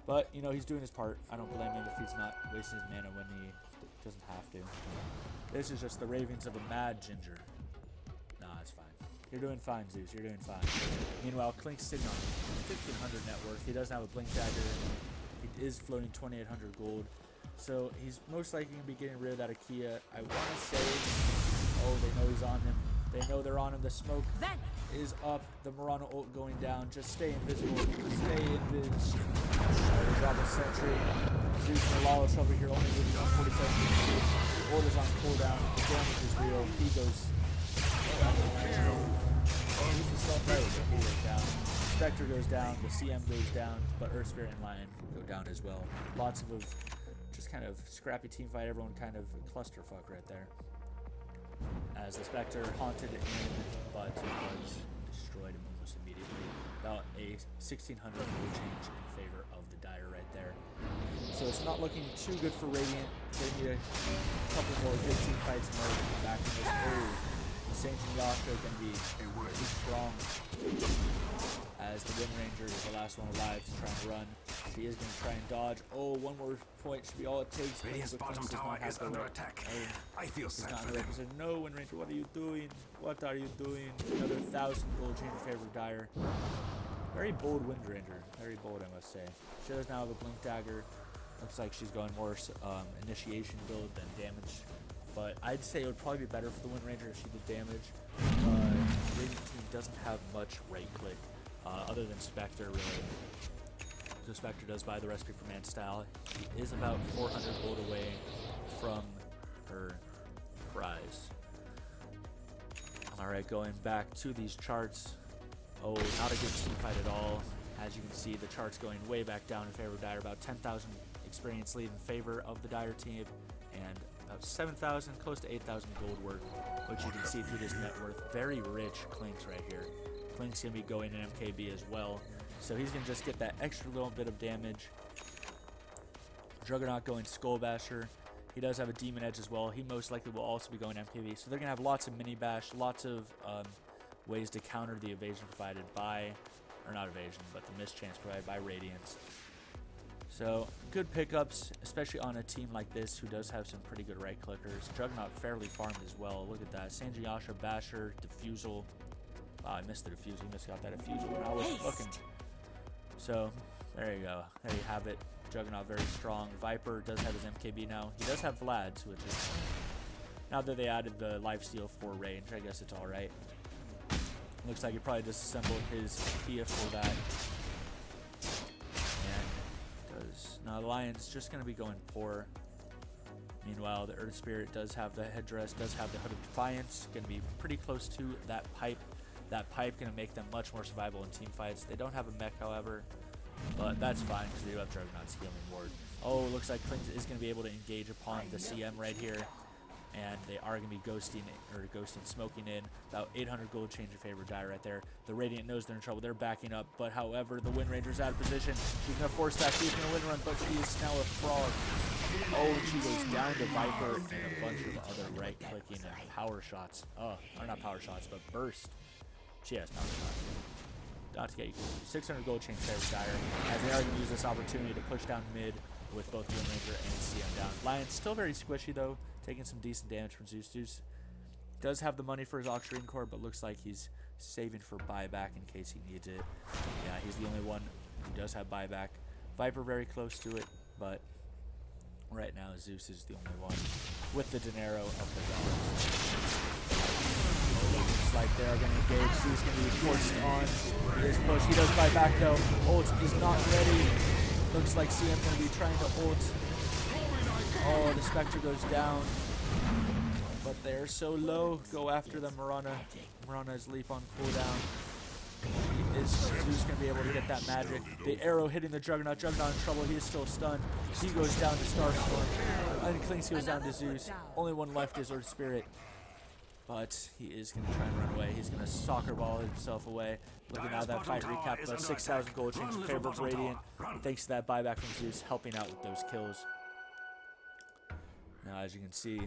But, you know, he's doing his part. I don't blame him if he's not wasting his mana when he doesn't have to. This is just the ravings of a mad ginger. Nah, it's fine. You're doing fine, Zeus. You're doing fine. Meanwhile, Klink's sitting on 1,500 net worth. He doesn't have a Blink Dagger. He is floating 2,800 gold. So he's most likely going to be getting rid of that Akia. I want to say... Oh, they know he's on him. They know they're on him. The smoke is up. The Mirana ult going down. Just stay invisible. Stay invis. Drop a sentry. Zeus in a lot of trouble here. Only moving on 47 HP. The ult is on cooldown. The damage is real. He goes... Zeus is self-right. Down. Spectre goes down. The CM goes down. But Earth Spirit and Lion go down as well. Lots of just kind of scrappy team fight. Everyone kind of clusterfuck right there. As the Spectre haunted in, but was destroyed almost immediately. About a 1,600 gold change in favor of the Dire right there. So it's not looking too good for Radiant. They need a couple more good team fights in order to get back in this. Oh, the Saint and Yasha are going to be really strong. As the Wind Ranger is the last one alive to try and run. She is going to try and dodge. Oh, one more point should be all it takes. Radiant's bottom tower is under attack. I feel sad for them. No, Wind Ranger, what are you doing? What are you doing? Another 1,000 gold change in favor of Dire. Very bold Wind Ranger. Very bold, I must say. She does now have a Blink Dagger. Looks like she's going more initiation build than damage. But I'd say it would probably be better for the Wind Ranger if she did damage. Radiant team doesn't have much right click. Other than Spectre, really. So Spectre does buy the recipe for Man Style. He is about 400 gold away from her prize. Alright, going back to these charts. Oh, not a good team fight at all. As you can see, the chart's going way back down in favor of Dire. About 10,000 experience lead in favor of the Dire team. And about 7,000, close to 8,000 gold worth, which you can see through this net worth. Very rich Klink's right here. Klink's going to be going in MKB as well. So he's going to just get that extra little bit of damage. Juggernaut going Skull Basher. He does have a Demon Edge as well. He most likely will also be going MKB. So they're going to have lots of mini bash, lots of ways to counter the evasion provided by, or not evasion, but the mischance provided by Radiance. So good pickups, especially on a team like this who does have some pretty good right clickers. Juggernaut fairly farmed as well. Look at that. Sanji Yasha, Basher, Diffusal. Oh, I missed the Diffusal. He must got that Diffusal when I wasn't looking. So, there you go. There you have it. Juggernaut very strong. Viper does have his MKB now. He does have Vlad's, which is... Now that they added the lifesteal for range, I guess it's alright. Looks like he probably disassembled his Kia for that. And does... Now, the Lion's just going to be going poor. Meanwhile, the Earth Spirit does have the headdress, does have the Hood of Defiance. Going to be pretty close to that pipe. That pipe going to make them much more survivable in team fights. They don't have a mech, however, but that's fine because they do have Juggernaut's healing ward. Oh, looks like Klink is going to be able to engage upon the CM right here, and they are going to be ghosting, smoking in. About 800 gold change in favor of Dire right there. The Radiant knows they're in trouble. They're backing up, but however, the Wind Ranger's out of position. She's going to force that. She's going to win run, but she is now a frog. Oh, she goes down to Viper and a bunch of other right clicking and power shots. Oh, or not power shots, but burst. She has power shots. Not to get you 600 gold change there with Dire, as they are going to use this opportunity to push down mid with both Wind Ranger and CM down. Lion's still very squishy though, taking some decent damage from Zeus. Zeus does have the money for his Oxygen Core, but looks like he's saving for buyback in case he needs it. Yeah, he's the only one who does have buyback. Viper very close to it, but right now Zeus is the only one with the dinero of the dollars. Looks like they are going to engage. Zeus going to be forced on his push. He does buy back though. Ult is not ready. Looks like CM going to be trying to ult. Oh, the Spectre goes down. But they're so low. Go after them, Mirana. Mirana's leap on cooldown. Zeus going to be able to get that magic. The arrow hitting the Juggernaut. Juggernaut in trouble. He is still stunned. He goes down to Starstorm. And Clinks goes down to Zeus. Only one left is Earth Spirit. But he is going to try and run away. He's going to soccer ball himself away. Looking at that fight recap, about 6,000 gold change in favor of Radiant. Thanks to that buyback from Zeus, helping out with those kills. Now, as you can see,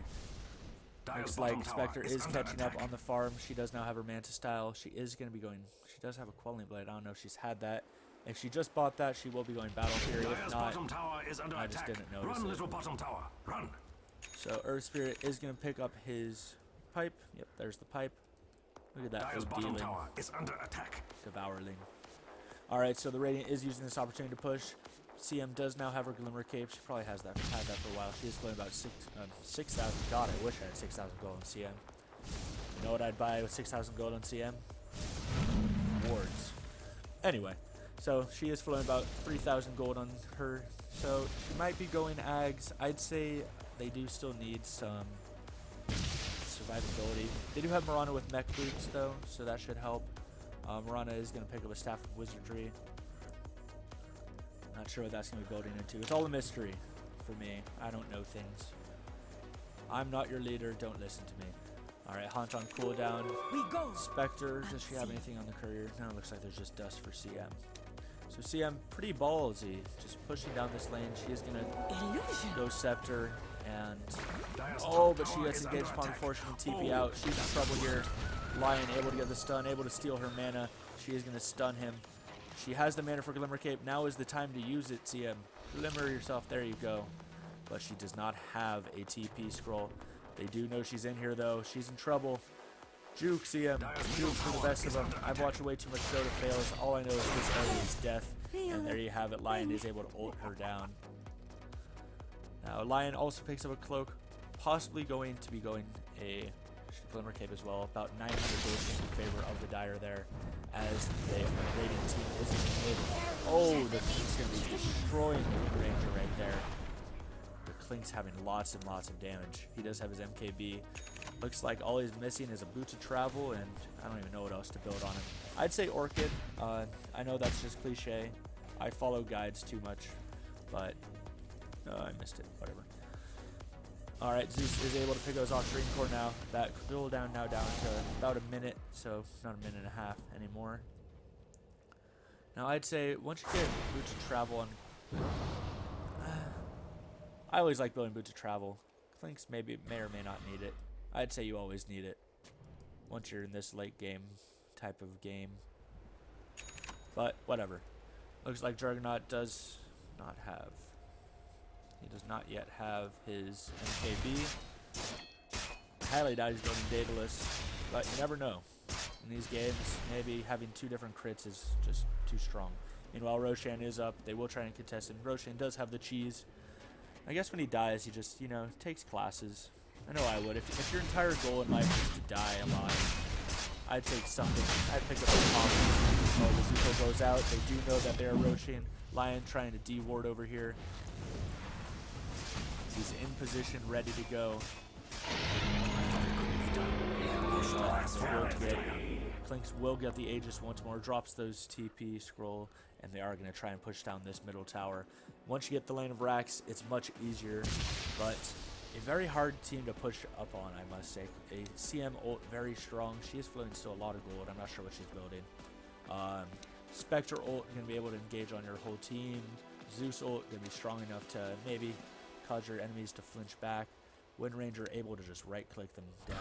looks like Spectre is catching up on the farm. She does now have her Manta style. She is going to be going. She does have a Quelling Blade. I don't know if she's had that. If she just bought that, she will be going Battle Fury. If not, I just didn't notice it. Little bottom tower, run. So Earth Spirit is going to pick up his pipe. Yep, there's the pipe. Look at that. Bottom tower is under attack. Devourling. Alright, so the Radiant is using this opportunity to push. CM does now have her Glimmer Cape. She probably had that for a while. She is flowing about 6,000. God, I wish I had 6,000 gold on CM. You know what I'd buy with 6,000 gold on CM? Wards. Anyway, so she is flowing about 3,000 gold on her. So she might be going Ags. I'd say they do still need some survivability. They do have Mirana with mech boots though, so that should help. Mirana is going to pick up a Staff of Wizardry. Not sure what that's going to be building into. It's all a mystery for me. I don't know things. I'm not your leader. Don't listen to me. Alright, Haunt on cooldown. We go. Spectre, does she have anything on the courier? No, it looks like there's just dust for CM. So CM, pretty ballsy. Just pushing down this lane. She is going to go Scepter. And oh, but she gets engaged upon fortune and TP out. She's in trouble here. Lion able to get the stun, able to steal her mana. She is going to stun him. She has the mana for Glimmer Cape. Now is the time to use it, CM. Glimmer yourself. There you go. But she does not have a TP scroll. They do know she's in here, though. She's in trouble. Juke, CM. Juke for the best of them. I've watched way too much Dota fails. All I know is this area is death. And there you have it. Lion is able to ult her down. Now, Lion also picks up a cloak. Possibly going to be going a Glimmer Cape as well. About 900 gold in favor of the Dire there. As the Radiant team is in the mid. Oh, the Klink's going to be destroying the Ranger right there. The Klink's having lots and lots of damage. He does have his MKB. Looks like all he's missing is a boot to travel, and I don't even know what else to build on him. I'd say Orchid. I know that's just cliche. I follow guides too much, but I missed it. Whatever. Alright, Zeus is able to pick those off Dream Core now. That cooldown now down to about a minute, so not a minute and a half anymore. Now I'd say once you get boot to travel on... I always like building boot to travel. Clinks may or may not need it. I'd say you always need it once you're in this late game type of game. But whatever. Looks like Juggernaut does not have... He does not yet have his MKB. I highly doubt he's going Daedalus, but you never know. In these games, maybe having two different crits is just too strong. Meanwhile, Roshan is up. They will try and contest him. Roshan does have the cheese. I guess when he dies, he just, you know, takes classes. I know I would. If your entire goal in life is to die a lot, I'd take something. I'd pick up the coffee. Oh, the Zuko goes out. They do know that they're Roshan. Lion trying to D-ward over here. He's in position, ready to go. Clinks will get the Aegis once more, drops those TP scroll, and they are going to try and push down this middle tower. Once you get the lane of Rax, it's much easier, but a very hard team to push up on, I must say. A CM ult, very strong. She is flowing still a lot of gold. I'm not sure what she's building. Spectre ult, going to be able to engage on your whole team. Zeus ult, going to be strong enough to maybe cause your enemies to flinch back. Wind Ranger able to just right click them down.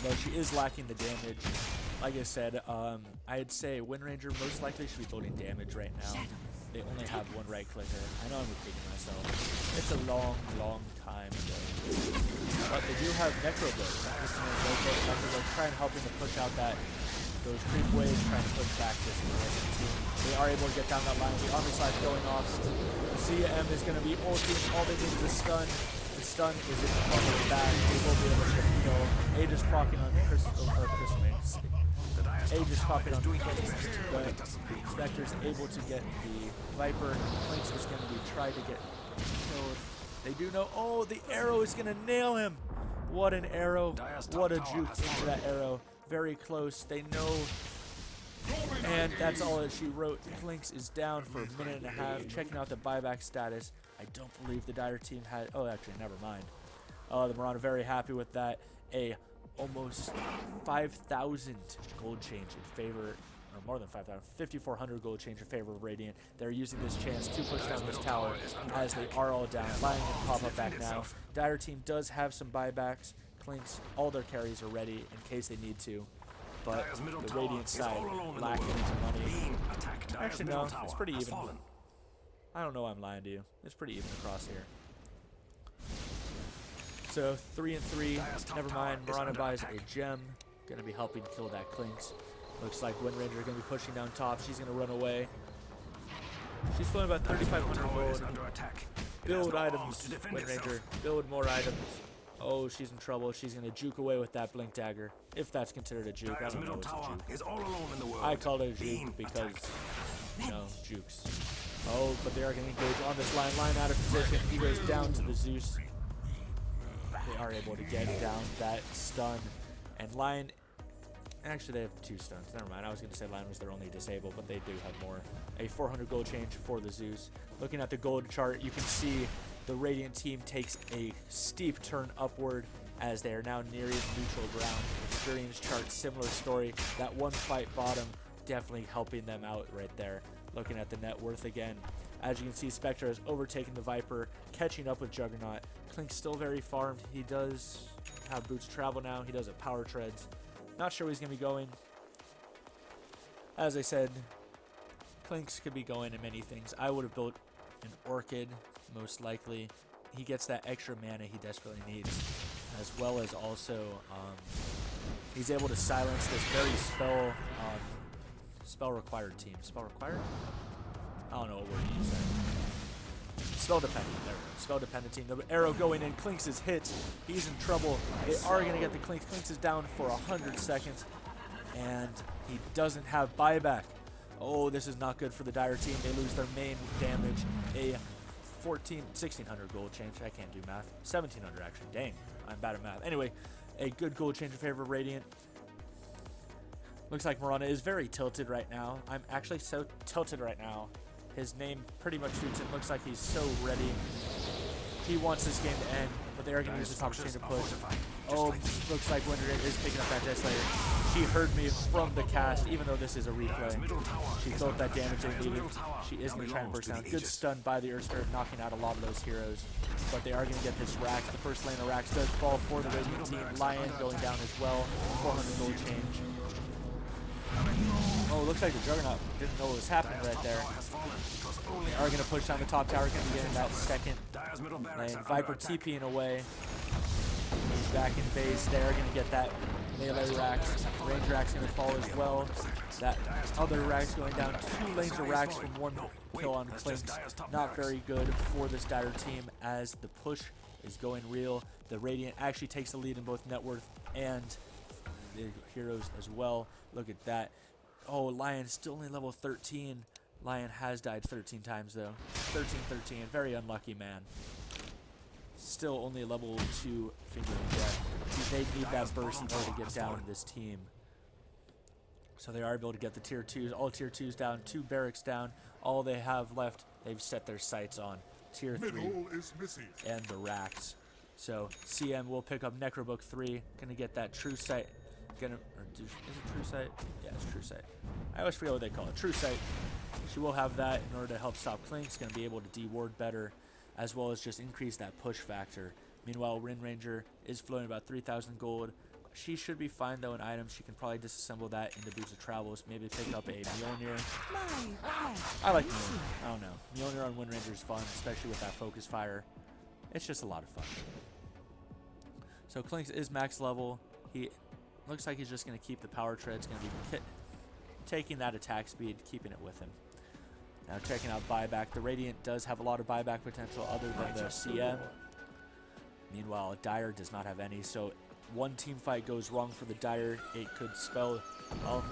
Though she is lacking the damage. Like I said, I'd say Wind Ranger most likely should be building damage right now. They only have one right clicker. I know I'm repeating myself. It's a long, long time ago. But they do have Necro Blade. Necro trying helping to push out those creep waves, trying to push back this team. They are able to get down that line. The armor side going off. CM is going to be ulting. All they need is a stun. The stun is in front of the back. They will be able to get the kill. Aegis proccing on Crystal. Aegis proccing on Clinks. But Spectre's able to get the Viper. Clinks is going to be trying to get killed. They do know. Oh, the arrow is going to nail him. What an arrow. What a juke into that arrow. Very close. They know. And that's all that she wrote. Clinks is down for a minute and a half. Checking out the buyback status. I don't believe the Dire team had... Oh, actually, never mind. The Mirana very happy with that. A almost 5,000 gold change in favor... Or more than 5,000. 5,400 gold change in favor of Radiant. They're using this chance to push down this tower as they are all down. Lion can pop up back now. Dire team does have some buybacks. Clinks, all their carries are ready in case they need to. But the Radiant side lacking money. Actually, no, it's pretty even. I don't know why I'm lying to you. It's pretty even across here. So 3 and 3. Never mind. Mirana buys a gem. Going to be helping kill that Clinks. Looks like Wind Ranger going to be pushing down top. She's going to run away. She's flowing about 3,500 gold. Build items, Wind Ranger. Build more items. Oh, she's in trouble. She's going to juke away with that Blink Dagger. If that's considered a juke. I don't know what's a juke. I called it a juke because, you know, jukes. Oh, but they are going to engage on this line. Line out of position. He goes down to the Zeus. They are able to get down that stun. And Lion... Actually, they have 2 stuns. Never mind. I was going to say Lion was their only disable, but they do have more. A 400 gold change for the Zeus. Looking at the gold chart, you can see the Radiant team takes a steep turn upward as they are now nearing neutral ground. Experience chart, similar story. That one fight bottom definitely helping them out right there. Looking at the net worth again. As you can see, Spectre has overtaken the Viper, catching up with Juggernaut. Clink's still very farmed. He does have boots of travel now. He does have power treads. Not sure where he's going to be going. As I said, Clinks could be going to many things. I would have built an Orchid, most likely. He gets that extra mana he desperately needs, as well as also he's able to silence this very spell required team. Spell required? I don't know what word to use there. Spell dependent. There we go. Spell dependent team. The arrow going in. Clinks is hit. He's in trouble. They are going to get the Clinks. Clinks is down for 100 seconds. And he doesn't have buyback. Oh, this is not good for the Dire team. They lose their main damage. A 1,600 gold change. I can't do math. 1,700 actually. Dang. I'm bad at math. Anyway, a good gold change in favor of Radiant. Looks like Mirana is very tilted right now. I'm actually so tilted right now. His name pretty much suits him. Looks like he's so ready. He wants this game to end, but they are going to use this opportunity to push. Oh, looks like Wind Ranger is picking up that Desolator. She heard me from the cast, even though this is a replay. She built that damage they needed. She is going to try and burst down. Good stun by the Earth Spirit, knocking out a lot of those heroes. But they are going to get this Rax. The first lane of Rax does fall for the Radiant team. Lion going down as well. 400 gold change. Oh, looks like the Juggernaut didn't know what was happening right there. They are going to push down the top tower. Going to be getting that second lane. Viper TPing away. He's back in base. They are going to get that melee Rax. Range Rax going to fall as well. That other Rax going down. 2 lanes of Rax from 1 kill on Clinks. Not very good for this Dire team as the push is going real. The Radiant actually takes the lead in both net worth and the heroes as well. Look at that. Oh, Lion still only level 13. Lion has died 13 times though. 13-13. Very unlucky man. Still only level 2 figure in death. They need that burst in order to get down this team. So they are able to get the tier 2s. All tier 2s down. 2 barracks down. All they have left, they've set their sights on. Tier 3 and the Rax. So CM will pick up Necrobook 3. Gonna get that True Sight. Is it True Sight? Yeah, it's True Sight. I always forget what they call it. True Sight. She will have that in order to help stop Clinks. Going to be able to de-ward better, as well as just increase that push factor. Meanwhile, Wind Ranger is floating about 3,000 gold. She should be fine though in items. She can probably disassemble that into Boots of Travels. Maybe pick up a Mjolnir. I like Mjolnir. I don't know. Mjolnir on Wind Ranger is fun, especially with that focus fire. It's just a lot of fun. So Clinks is max level. He looks like he's just going to keep the power treads. Going to be taking that attack speed, keeping it with him. Now checking out buyback. The Radiant does have a lot of buyback potential other than the CM. Meanwhile, Dire does not have any. So one team fight goes wrong for the Dire. It could spell, well,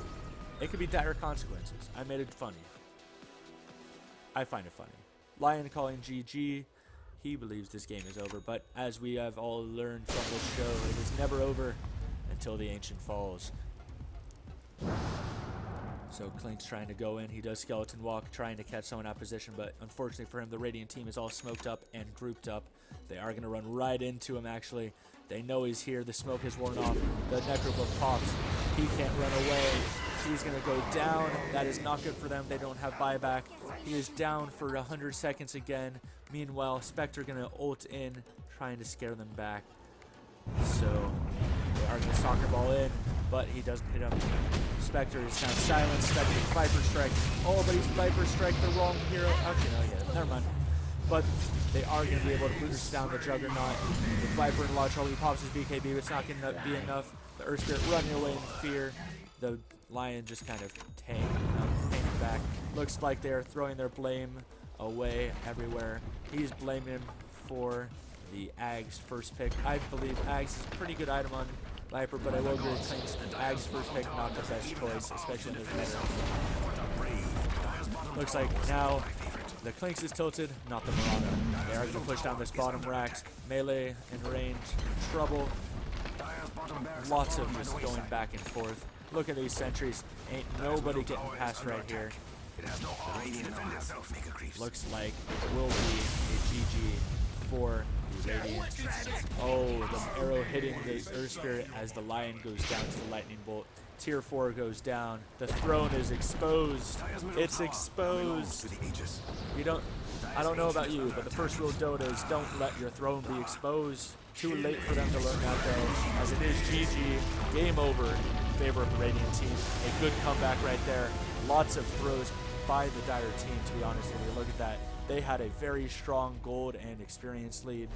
it could be dire consequences. I made it funny. I find it funny. Lion calling GG. he believes this game is over. But as we have all learned from this show, it is never over until the Ancient falls. So Clink's trying to go in. He does skeleton walk, trying to catch someone out of position, but unfortunately for him, the Radiant team is all smoked up and grouped up. They are going to run right into him, actually. They know he's here. The smoke has worn off. The Necrobook pops. He can't run away. He's going to go down. That is not good for them. They don't have buyback. He is down for 100 seconds again. Meanwhile, Spectre going to ult in, trying to scare them back. So they are going to soccer ball in, but he doesn't hit him. Spectre is now silenced. Spectre Viper Strike. Oh, but he's Viper Strike the wrong hero. Actually, no, yeah, never mind. But they are going to be able to boost down the Juggernaut. The Viper in a lot of trouble. He pops his BKB, but it's not going to be enough. The Earth Spirit running away in fear. The Lion just kind of tanking back. Looks like they're throwing their blame away everywhere. He's blaming him for the Ag's first pick. I believe Ag's is a pretty good item on Viper, but I will agree with Clink's Ag's first pick not the best choice, especially in this meta. Looks like now the Clinks is tilted, not the Marauder. They are going to push down this bottom racks. Melee in range, trouble. Lots of just going back and forth. Look at these sentries. Ain't nobody getting past right here. Looks like it will be a GG for the Radiant. Oh, the arrow hitting the Earth Spirit as the Lion goes down to the Lightning Bolt. Tier 4 goes down. The throne is exposed. It's exposed. I don't know about you, but the first rule of Dota is don't let your throne be exposed. Too late for them to learn that though, as it is GG. Game over in favor of the Radiant team. A good comeback right there. Lots of throws by the Dire team, to be honest with you. Look at that. They had a very strong gold and experience lead,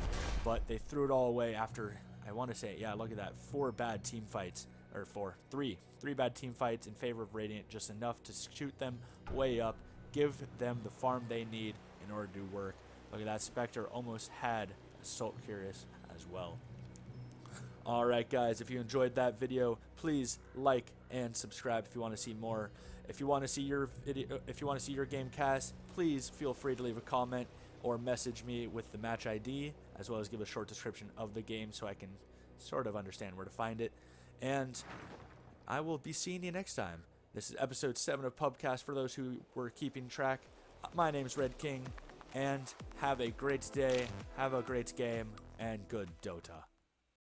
but they threw it all away after, I want to say, yeah, look at that. 4 bad team fights. Or 3 bad team fights in favor of Radiant, just enough to shoot them way up, give them the farm they need in order to do work. Look at that, Spectre almost had Assault Curious as well. Alright guys, if you enjoyed that video, please like and subscribe if you want to see more. If you want to see your video, if you want to see your game cast, please feel free to leave a comment or message me with the match ID, as well as give a short description of the game so I can sort of understand where to find it. And I will be seeing you next time. This is episode 7 of Pubcast for those who were keeping track. My name's Red King, and have a great day, have a great game, and good Dota.